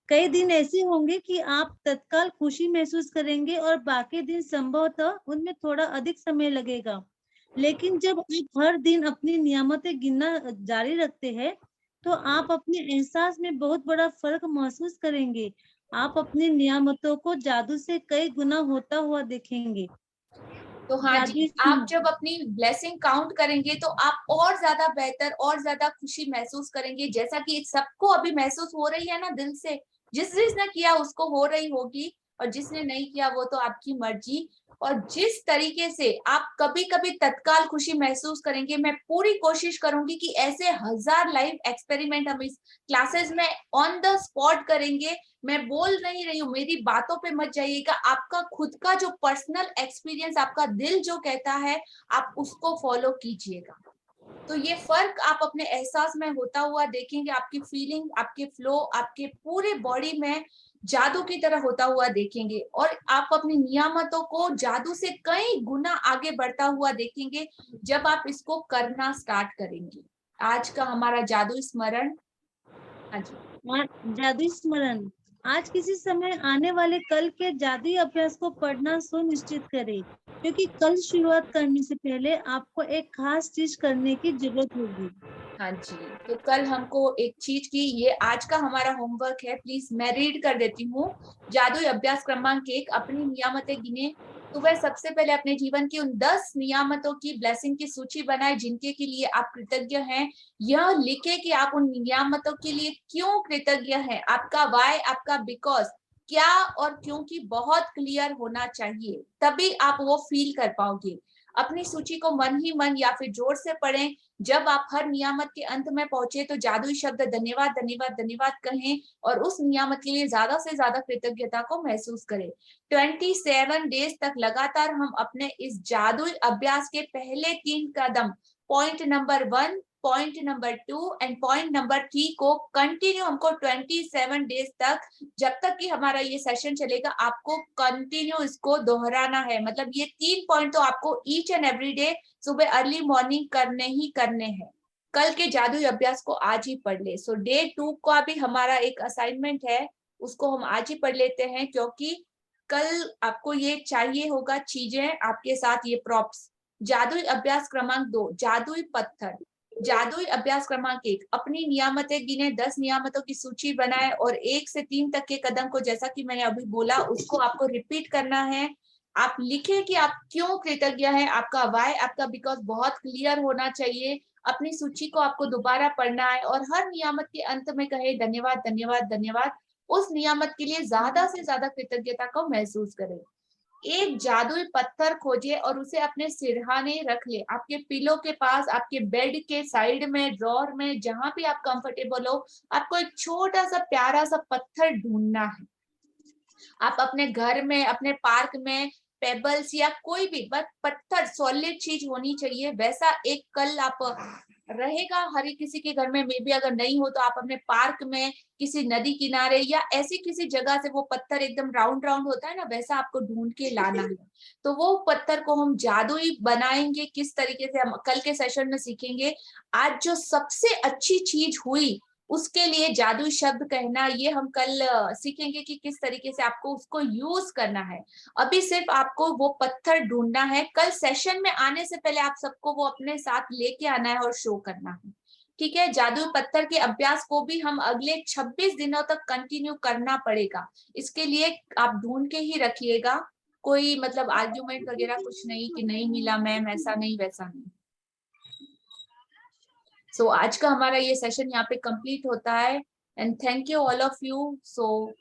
कई दिन ऐसे होंगे कि आप तत्काल खुशी महसूस करेंगे और बाकी दिन संभवतः उनमें थोड़ा अधिक समय लगेगा। लेकिन जब आप हर दिन अपनी नियामतें गिनना जारी रखते हैं तो आप अपने एहसास में बहुत बड़ा फर्क महसूस करेंगे। आप अपनी नियामतों को जादू से कई गुना होता हुआ देखेंगे।
तो हाँ जी, आप जब अपनी ब्लेसिंग काउंट करेंगे तो आप और ज्यादा बेहतर और ज्यादा खुशी महसूस करेंगे, जैसा कि सबको अभी महसूस हो रही है ना दिल से। जिसने किया उसको हो रही होगी, और जिसने नहीं किया वो तो आपकी मर्जी। और जिस तरीके से आप कभी कभी तत्काल खुशी महसूस करेंगे, मैं पूरी कोशिश करूंगी कि ऐसे 1000 लाइव एक्सपेरिमेंट हम इस क्लासेस में ऑन द स्पॉट करेंगे। मैं बोल नहीं रही हूँ, मेरी बातों पे मत जाइएगा। आपका खुद का जो पर्सनल एक्सपीरियंस, आपका दिल जो कहता है, आप उसको फॉलो कीजिएगा। तो ये फर्क आप अपने एहसास में होता हुआ देखेंगे, आपकी फीलिंग, आपके फ्लो, आपके पूरे बॉडी में जादू की तरह होता हुआ देखेंगे, और आप अपनी नियामतों को जादू से कई गुना आगे बढ़ता हुआ देखेंगे जब आप इसको करना स्टार्ट करेंगे। आज का हमारा जादू स्मरण, हाँ जी,
जादुई स्मरण। आज किसी समय आने वाले कल के जादुई अभ्यास को पढ़ना सुनिश्चित करें, क्योंकि कल शुरुआत करने से पहले आपको एक खास चीज करने की जरूरत होगी।
हाँ जी। तो कल हमको एक चीज की, ये आज का हमारा होमवर्क है, प्लीज मैं रीड कर देती हूँ। जादुई अभ्यास क्रमांक 1, अपनी नियामतें गिने। तो वह सबसे पहले अपने जीवन की उन 10 नियामतों की ब्लेसिंग की सूची बनाए जिनके के लिए आप कृतज्ञ हैं। यह लिखे कि आप उन नियामतों के लिए क्यों कृतज्ञ हैं। आपका वाई, आपका बिकॉज, क्या और क्यों की बहुत क्लियर होना चाहिए, तभी आप वो फील कर पाओगे। अपनी सूची को मन ही मन या फिर जोर से पढ़ें। जब आप हर नियामत के अंत में पहुंचे तो जादुई शब्द धन्यवाद धन्यवाद धन्यवाद कहें और उस नियामत के लिए ज्यादा से ज्यादा कृतज्ञता को महसूस करें। 27 डेज तक लगातार हम अपने इस जादुई अभ्यास के पहले 3 कदम, point number 1, point number 2 and point number 3 को कंटिन्यू हमको 27 डेज तक, जब तक कि हमारा ये सेशन चलेगा, आपको कंटिन्यू इसको दोहराना है। मतलब ये 3 पॉइंट तो आपको ईच एंड एवरी डे सुबह अर्ली मॉर्निंग करने ही करने हैं। कल के जादुई अभ्यास को आज ही पढ़ ले। सो डे 2 का भी हमारा एक असाइनमेंट है, उसको हम आज ही पढ़ लेते हैं, क्योंकि कल आपको ये चाहिए होगा चीजें आपके साथ, ये प्रॉप्स। जादुई अभ्यास क्रमांक 2, जादुई पत्थर। जादुई अभ्यास क्रमांक 1, अपनी नियामतें गिने, 10 नियामतों की सूची बनाए और 1 से 3 तक के कदम को, जैसा कि मैंने अभी बोला, उसको आपको रिपीट करना है। आप लिखे कि आप क्यों कृतज्ञ हैं, आपका वाई, आपका बिकॉज बहुत क्लियर होना चाहिए। अपनी सूची को आपको दोबारा पढ़ना है और हर नियामत के अंत में कहे धन्यवाद धन्यवाद धन्यवाद। उस नियामत के लिए ज्यादा से ज्यादा कृतज्ञता को महसूस करें। एक जादुई पत्थर खोजे और उसे अपने सिरहाने रख ले, आपके पिलो के पास, आपके बेड के साइड में, ड्रॉर में, जहां भी आप कंफर्टेबल हो। आपको एक छोटा सा प्यारा सा पत्थर ढूंढना है। आप अपने घर में, अपने पार्क में पेबल्स या कोई भी बस पत्थर, सॉलिड चीज होनी चाहिए, वैसा एक कल आप रहेगा हर किसी के घर में। मे बी अगर नहीं हो तो आप अपने पार्क में, किसी नदी किनारे या ऐसी किसी जगह से वो पत्थर एकदम राउंड राउंड होता है ना, वैसा आपको ढूंढ के लाना है। तो वो पत्थर को हम जादुई बनाएंगे किस तरीके से, हम कल के सेशन में सीखेंगे। आज जो सबसे अच्छी चीज हुई उसके लिए जादुई शब्द कहना, ये हम कल सीखेंगे कि किस तरीके से आपको उसको यूज करना है। अभी सिर्फ आपको वो पत्थर ढूंढना है। कल सेशन में आने से पहले आप सबको वो अपने साथ लेके आना है और शो करना है, ठीक है। जादुई पत्थर के अभ्यास को भी हम अगले 26 दिनों तक कंटिन्यू करना पड़ेगा। इसके लिए आप ढूंढ के ही रखिएगा, कोई मतलब आर्ग्यूमेंट वगैरह कुछ नहीं कि नहीं मिला मैम, ऐसा नहीं वैसा नहीं। सो आज का हमारा ये सेशन यहाँ पे कंप्लीट होता है and thank you all of you. So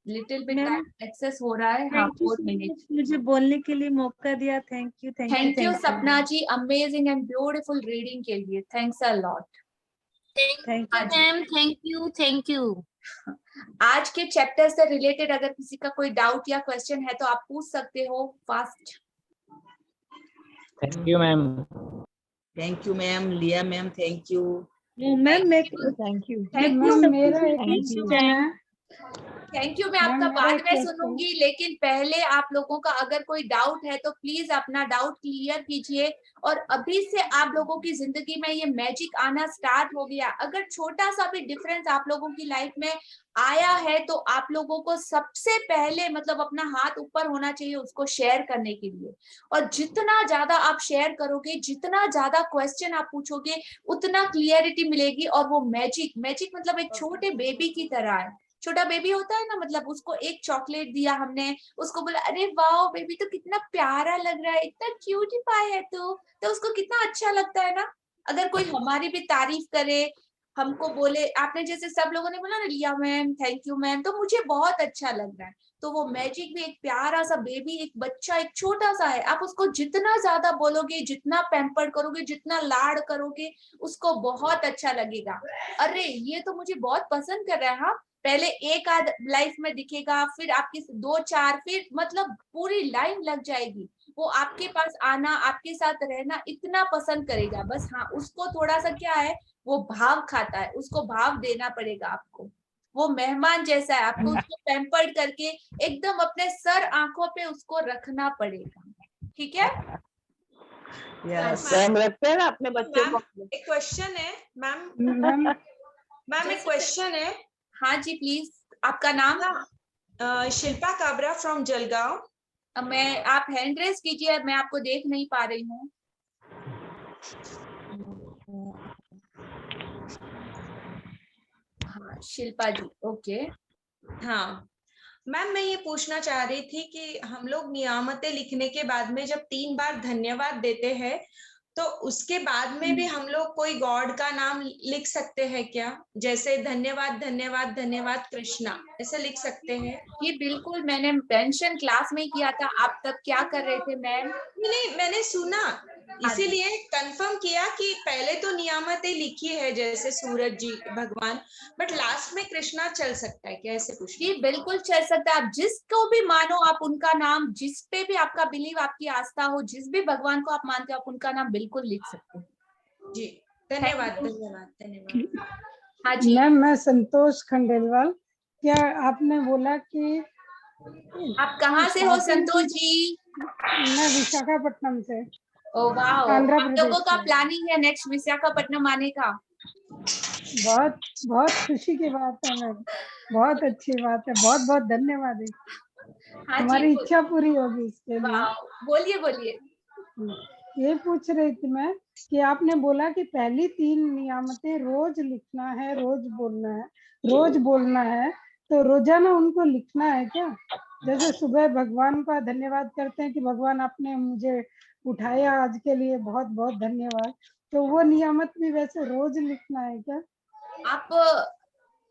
little bit time access हो रहा है, हाँ, 4 मिनट।
मुझे बोलने के लिए मौका दिया, थैंक यू
थैंक यू सपना जी, अमेजिंग एंड ब्यूटीफुल रीडिंग के लिए, thanks a lot.
Thank you
ma'am, thank you.
आज के चैप्टर से रिलेटेड अगर किसी का कोई डाउट या क्वेश्चन है तो आप पूछ सकते हो fast.
Thank you ma'am.
Thank you ma'am, लिया मैम, थैंक यू
मैम। मैं
थैंक यू थैंक यू। मैं आपका बाद में सुनूंगी, लेकिन पहले आप लोगों का अगर कोई डाउट है तो प्लीज अपना डाउट क्लियर कीजिए। और अभी से आप लोगों की जिंदगी में ये मैजिक आना स्टार्ट हो गया। अगर छोटा सा भी डिफरेंस आप लोगों की लाइफ में आया है तो आप लोगों को सबसे पहले मतलब अपना हाथ ऊपर होना चाहिए उसको शेयर करने के लिए। और जितना ज्यादा आप शेयर करोगे, जितना ज्यादा क्वेश्चन आप पूछोगे, उतना क्लियरिटी मिलेगी। और वो मैजिक मतलब एक छोटे बेबी की तरह है। छोटा बेबी होता है ना, मतलब उसको एक चॉकलेट दिया हमने, उसको बोला अरे वाह बेबी तो कितना प्यारा लग रहा है, इतना क्यूट पाई है तो उसको कितना अच्छा लगता है ना। अगर कोई हमारी भी तारीफ करे, हमको बोले, आपने जैसे सब लोगों ने बोला ना लिया मैम, थैंक यू मैम, तो मुझे बहुत अच्छा लग रहा है। तो वो मैजिक भी एक प्यारा सा बेबी, एक बच्चा, एक छोटा सा है। आप उसको जितना ज्यादा बोलोगे, जितना पैम्पर्ड करोगे, जितना लाड करोगे, उसको बहुत अच्छा लगेगा। अरे ये तो मुझे बहुत पसंद कर रहा है। हाँ, पहले एक आध लाइफ में दिखेगा, फिर आपकी 2 4, फिर मतलब पूरी लाइन लग जाएगी। वो आपके पास आना, आपके साथ रहना इतना पसंद करेगा। बस हाँ, उसको थोड़ा सा क्या है, वो भाव खाता है, उसको भाव देना पड़ेगा आपको। वो मेहमान जैसा है, आपको उसको पैम्पर्ड करके एकदम अपने सर आंखों पे उसको रखना पड़ेगा, ठीक है?
यस मैम, रखते हैं ना अपने बच्चों
मैम
को।
एक क्वेश्चन है मैम।
मैम
मैम एक क्वेश्चन है।
हाँ जी प्लीज, आपका नाम?
शिल्पा काबरा फ्रॉम जलगांव।
मैं, आप हैंड रेस कीजिए, मैं आपको देख नहीं पा रही हूँ। हाँ शिल्पा जी, ओके।
हाँ मैम, मैं ये पूछना चाह रही थी कि हम लोग नियामतें लिखने के बाद में जब 3 बार धन्यवाद देते हैं, तो उसके बाद में भी हम लोग कोई गॉड का नाम लिख सकते हैं क्या? जैसे धन्यवाद धन्यवाद धन्यवाद कृष्णा, ऐसे लिख सकते हैं?
ये बिल्कुल मैंने मेंशन क्लास में किया था। आप तब क्या कर रहे थे मैम?
नहीं, मैंने सुना, इसीलिए कंफर्म किया कि पहले तो नियामतें लिखी है जैसे सूरज जी भगवान, बट लास्ट में कृष्णा चल सकता है क्या, ऐसे पूछ?
जी बिल्कुल चल सकता है। आप जिसको भी मानो, आप उनका नाम, जिस पे भी आपका बिलीव, आपकी आस्था हो, जिस भी भगवान को आप मानते हो, आप उनका नाम बिल्कुल लिख सकते हैं।
जी धन्यवाद धन्यवाद धन्यवाद।
हाँ जी
मैम, मैं संतोष खंडेलवाल। क्या आपने बोला कि
आप कहाँ से हो संतोष जी?
मैं विशाखापट्टनम से,
ओ वाह,
आंध्र
आप लोगों
प्रदेश
का
से।
प्लानिंग है नेक्स्ट विशाखापट्टनम आने का?
बहुत बहुत खुशी की बात है मैम, बहुत अच्छी बात है, बहुत बहुत धन्यवाद है।
हाँ जी,
हमारी इच्छा पूरी होगी इसके लिए।
वाह, बोलिए बोलिए।
ये पूछ रही थी मैं कि आपने बोला कि पहली 3 नियामतें रोज लिखना है, रोज बोलना है, रोज बोलना है, तो रोजाना उनको लिखना है क्या? जैसे सुबह भगवान का धन्यवाद करते हैं कि भगवान आपने मुझे उठाया आज के लिए, बहुत बहुत धन्यवाद, तो वो नियामत भी वैसे रोज लिखना है क्या?
आप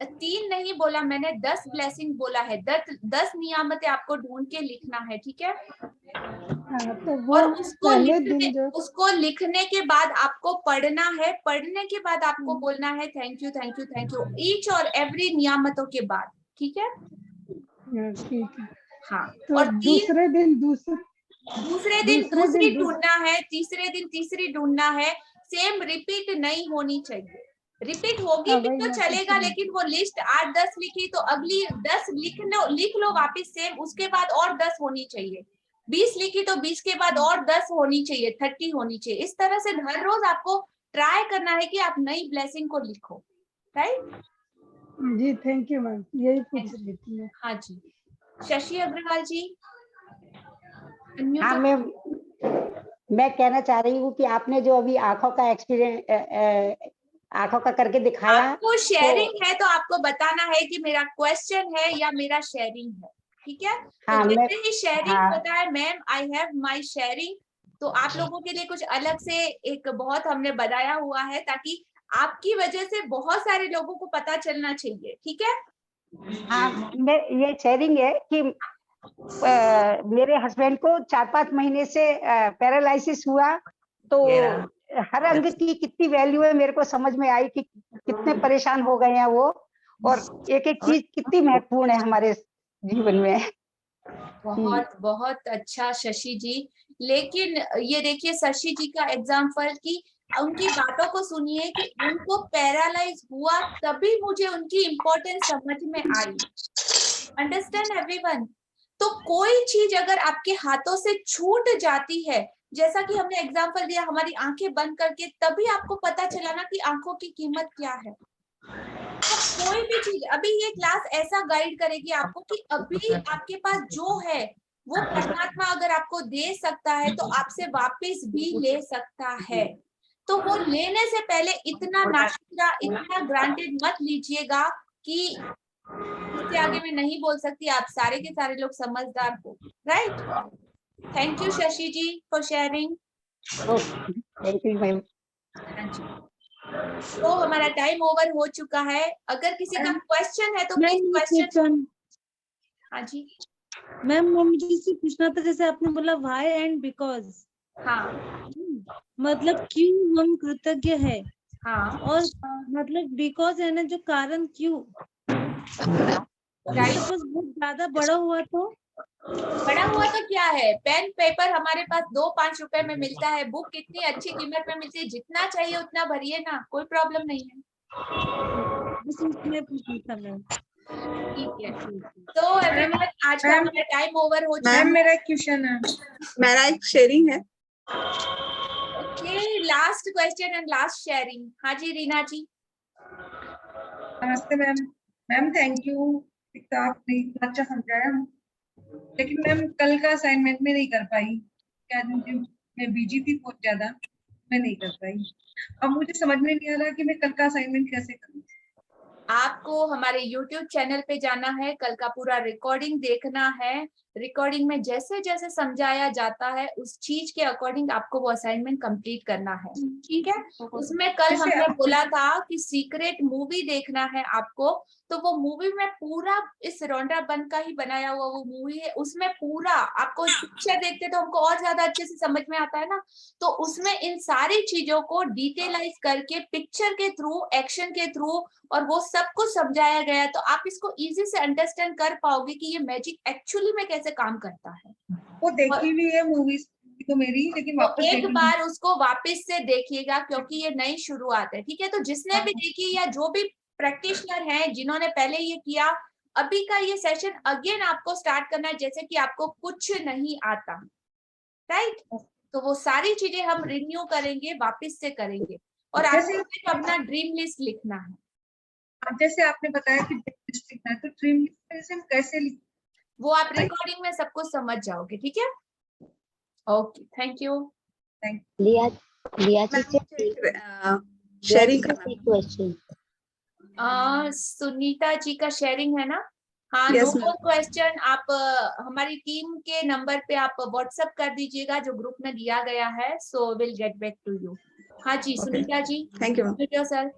3 नहीं बोला मैंने, 10 ब्लेसिंग बोला है। 10 नियामतें आपको ढूंढ के लिखना है, ठीक है?
हाँ, तो वो
और
पहले दिन जो
उसको लिखने के बाद आपको पढ़ना है। पढ़ने के बाद आपको बोलना है thank you thank you thank you, each और एवरी नियामतों के बाद, ठीक है?
ठीक है।
हाँ,
तो
और
दूसरे दिन
दूसरे दिन दूसरी ढूंढना है, तीसरे दिन तीसरी ढूंढना है। सेम रिपीट नहीं होनी चाहिए। रिपीट होगी
हाँ,
भी
वही
तो
मैं पूछ
चलेगा,
रही
लेकिन वो लिस्ट 8-10 लिखी तो अगली 10 लिख लो वापिस सेम, उसके बाद और 10 होनी चाहिए। 20 लिखी तो 20 के बाद और 10 होनी चाहिए, 30 होनी चाहिए। इस तरह से हर रोज आपको ट्राई करना है कि आप नई ब्लेसिंग को लिखो, राइट?
जी, थैंक यू मैम, यही पूछ रही थी मैं।
हाँ जी, शशि अग्रवाल जी।
हाँ मैं कहना चाह रही हूँ कि आपने जो अभी आंखों का एक्सपीरियंस आंखों का करके दिखाया,
आपको शेयरिंग है तो आपको बताना है कि मेरा क्वेश्चन है या मेरा शेयरिंग है, ठीक है?
हाँ,
तो जैसे ही शेयरिंग
हाँ,
होता है ma'am, I have my sharing, तो आप लोगों के लिए कुछ अलग से एक बहुत हमने बनाया हुआ है, ताकि आपकी वजह से बहुत सारे लोगों को पता चलना चाहिए, ठीक है?
हाँ, ये शेयरिंग है कि मेरे हस्बैंड को 4-5 महीने से पैरालिसिस हुआ, तो हर अंग की कितनी वैल्यू है मेरे को समझ में आई कि कितने परेशान हो गए हैं वो, और एक एक चीज कितनी महत्वपूर्ण है हमारे जीवन में।
बहुत बहुत अच्छा शशि जी। लेकिन ये देखिए शशि जी का एग्जाम्पल कि उनकी बातों को सुनिए कि उनको पैरालाइज हुआ तभी मुझे उनकी इम्पोर्टेंस समझ में आई। Understand everyone? तो कोई चीज अगर आपके हाथों से छूट जाती है, जैसा कि हमने एग्जाम्पल दिया हमारी आंखें बंद करके, तभी आपको पता चला ना कि आंखों की कीमत क्या है। तो कोई भी चीज, अभी ये क्लास ऐसा गाइड करेगी आपको कि अभी आपके पास जो है वो परमात्मा अगर आपको दे सकता है तो आपसे वापस भी ले सकता है। तो वो लेने से पहले इतना नाशुक्रा, इतना ग्रांटेड मत लीजिएगा कि इससे आगे मैं नहीं बोल सकती। आप सारे के सारे लोग समझदार हो, right? Thank you Shashi ji for sharing.
Thank you ma'am.
तो हमारा टाइम ओवर हो चुका है। अगर किसी का क्वेश्चन है तो प्लीज क्वेश्चन। हाँ जी
मैम, मुझे इससे पूछना था, जैसे आपने बोला व्हाई एंड बिकॉज,
हाँ
मतलब क्यों हम कृतज्ञ है,
हाँ
और मतलब बिकॉज है ना जो कारण क्यों, सपोज बहुत ज्यादा बड़ा हुआ तो
पढ़ा हुआ तो क्या है, पेन पेपर हमारे पास 2-5 रुपए में मिलता है, बुक कितनी अच्छी कीमत में मिलती है, जितना चाहिए उतना भरिए ना, कोई प्रॉब्लम नहीं है।
बस इसमें पूछना था मैम।
ठीक है, तो एवरीवन आज का हमारा टाइम ओवर हो चुका है।
मैम मेरा क्वेश्चन है,
मेरा एक शेयरिंग है।
Okay, last question and last sharing. हाँ जी रीना जी।
नमस्ते मैम। मैम थैंक यू, आपने इतना अच्छा समझाया, लेकिन मैम कल का असाइनमेंट में नहीं कर पाई, क्या मैं बिजी थी बहुत ज्यादा, मैं नहीं कर पाई। अब मुझे समझ में नहीं आ रहा कि मैं कल का असाइनमेंट कैसे करूँ।
आपको हमारे YouTube चैनल पे जाना है, कल का पूरा रिकॉर्डिंग देखना है। रिकॉर्डिंग में जैसे जैसे समझाया जाता है उस चीज के अकॉर्डिंग आपको वो असाइनमेंट कंप्लीट करना है, ठीक है। उसमें कल
जैसे
हमने
आप-
बोला था कि सीक्रेट मूवी देखना है आपको, तो वो मूवी में पूरा इस रोंडा बन का ही बनाया हुआ वो मूवी है, उसमें पूरा आपको पिक्चर देखते तो हमको और ज्यादा अच्छे से समझ में आता है ना, तो उसमें इन सारी चीजों को डिटेलाइज करके पिक्चर के थ्रू, एक्शन के थ्रू और वो सब कुछ समझाया गया है, तो आप इसको इजी से अंडरस्टैंड कर पाओगे कि ये मैजिक एक्चुअली में कैसे काम करता है।
वो देखी हुई है मूवीज तो मेरी, लेकिन
तो
वापस
एक
देखनी
बार उसको वापस से देखिएगा क्योंकि ये नई शुरुआत है, ठीक है। तो जिसने भी देखी या जो भी प्रैक्टिशनर है जिन्होंने पहले ये किया, अभी का ये सेशन अगेन आपको स्टार्ट करना है जैसे कि आपको कुछ नहीं आता, राइट। तो वो सारी चीजें हम रिन्यू करेंगे, वापस से करेंगे, और आपको सिर्फ अपना ड्रीम लिस्ट लिखना है।
जैसे आपने बताया कि ड्रीम लिस्ट लिखना है, तो ड्रीम लिस्ट हम कैसे लिखें?
वो आप रिकॉर्डिंग में सब कुछ समझ जाओगे, ठीक है। Okay, thank you.
लिया जी से
शेयरिंग
क्वेश्चन।
सुनीता जी का शेयरिंग है ना। हाँ,
Yes,
नो क्वेश्चन आप हमारी टीम के नंबर पे आप व्हाट्सएप कर दीजिएगा जो ग्रुप में दिया गया है, so will get back to you. हाँ जी Sunita ji,
thank you
sir.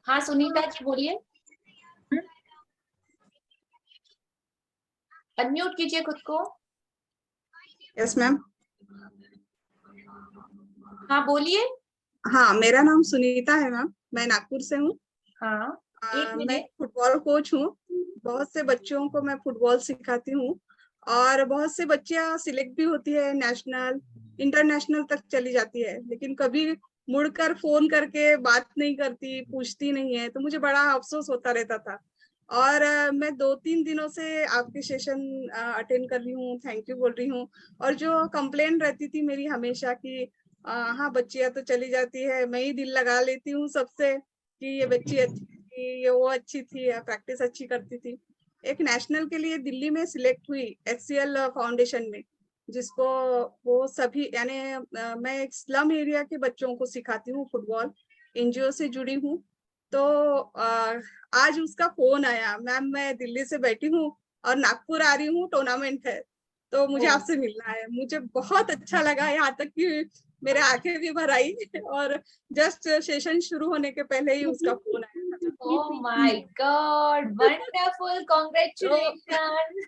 हाँ सुनीता जी बोलिए, अनम्यूट कीजिए खुद को।
Yes ma'am.
हाँ बोलिए।
हाँ, मेरा नाम सुनीता है मैम, मैं नागपुर से हूँ।
हाँ,
मैं फुटबॉल कोच हूँ, बहुत से बच्चों को मैं फुटबॉल सिखाती हूँ और बहुत से बच्चियां सिलेक्ट भी होती है, नेशनल इंटरनेशनल तक चली जाती है, लेकिन कभी मुड़कर फोन करके बात नहीं करती, पूछती नहीं है, तो मुझे बड़ा अफसोस होता रहता था। और मैं 2-3 दिनों से आपके सेशन अटेंड कर रही हूँ, थैंक यू बोल रही हूँ। और जो कंप्लेन रहती थी मेरी हमेशा कि हाँ बच्चियां तो चली जाती है, मैं ही दिल लगा लेती हूँ सबसे कि ये बच्ची अच्छी थी, ये वो अच्छी थी, प्रैक्टिस अच्छी करती थी। एक नेशनल के लिए दिल्ली में सिलेक्ट हुई HCL फाउंडेशन में, जिसको वो सभी यानी मैं एक स्लम एरिया के बच्चों को सिखाती हूँ फुटबॉल, NGO से जुड़ी हूँ। तो आज उसका फोन आया, मैम मैं दिल्ली से बैठी हूँ और नागपुर आ रही हूँ, टूर्नामेंट है, तो मुझे आपसे मिलना है। मुझे बहुत अच्छा लगा, यहाँ तक कि मेरे आंखें भी भर आई और जस्ट सेशन शुरू होने के पहले ही उसका फोन आया था।
Oh my God, wonderful, congratulations.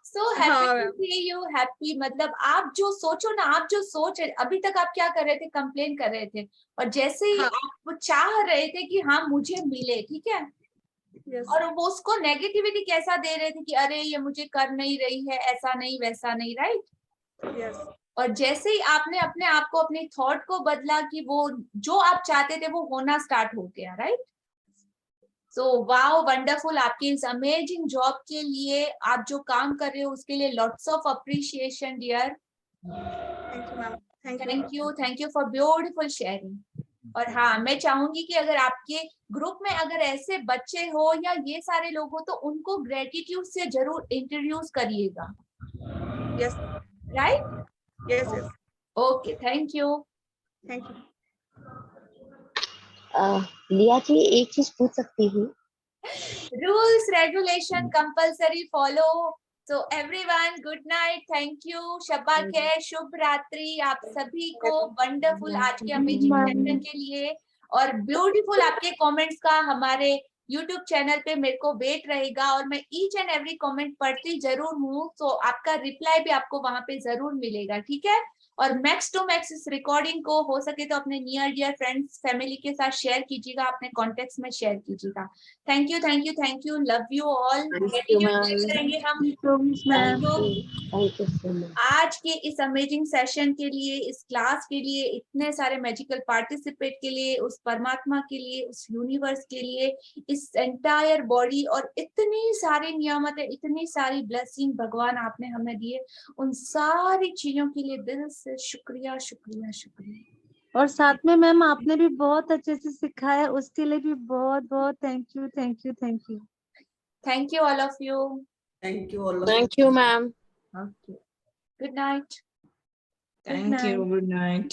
So happy to see you, happy। मतलब आप जो सोचो ना, आप जो सोच अभी तक आप क्या कर रहे थे, कंप्लेन कर रहे थे, और जैसे ही आप चाह रहे थे कि हाँ मुझे मिले, ठीक है, और वो उसको नेगेटिविटी कैसा दे रहे थे कि अरे ये मुझे कर नहीं रही है, ऐसा नहीं वैसा नहीं, राइट। और जैसे ही आपने अपने आप को, अपने थॉट को बदला कि वो जो आप चाहते थे वो होना स्टार्ट हो गया, राइट। So wow, wonderful. आपकी इस अमेजिंग जॉब के लिए, आप जो काम कर रहे हो उसके लिए lots of appreciation dear. Thank you for beautiful sharing. और हाँ, मैं चाहूंगी कि अगर आपके ग्रुप में अगर ऐसे बच्चे हो या ये सारे लोग हो तो उनको ग्रेटिट्यूड से जरूर इंट्रोड्यूस करिएगा, right.
Yes.
Okay, thank you.
Liya ji एक चीज पूछ सकती हूँ?
Rules regulation compulsory follow. So everyone, good night, thank you, शब्बा खैर, शुभ रात्रि आप सभी को। वंडरफुल आज के अमेजिंग सेशन के लिए, और ब्यूटीफुल आपके कमेंट्स का हमारे YouTube चैनल पे मेरे को वेट रहेगा और मैं ईच एंड एवरी कमेंट पढ़ती जरूर हूँ, तो आपका रिप्लाई भी आपको वहां पे जरूर मिलेगा, ठीक है। और मैक्स टू मैक्स इस रिकॉर्डिंग को हो सके तो अपने नियर डियर फ्रेंड्स फैमिली के साथ शेयर कीजिएगा, अपने कॉन्टेक्ट्स में शेयर कीजिएगा। Thank you thank you thank you, love you all.
Thank you, ma'am.
करेंगे हम
Thank you so much.
आज के इस अमेजिंग सेशन के लिए, इस क्लास के लिए, इतने सारे मैजिकल पार्टिसिपेट के लिए, उस परमात्मा के लिए, उस यूनिवर्स के लिए, इस एंटायर बॉडी और इतनी सारी नियामतें, इतनी सारी ब्लेसिंग भगवान आपने हमें दिए, उन सारी चीजों के लिए दिल से शुक्रिया शुक्रिया शुक्रिया।
और साथ में मैम आपने भी बहुत अच्छे से सिखाया, उसके लिए भी बहुत बहुत thank you thank you thank you.
Thank you all of you.
Thank you all of
Thank you, ma'am.
Okay, good night.
Thank you. Good night.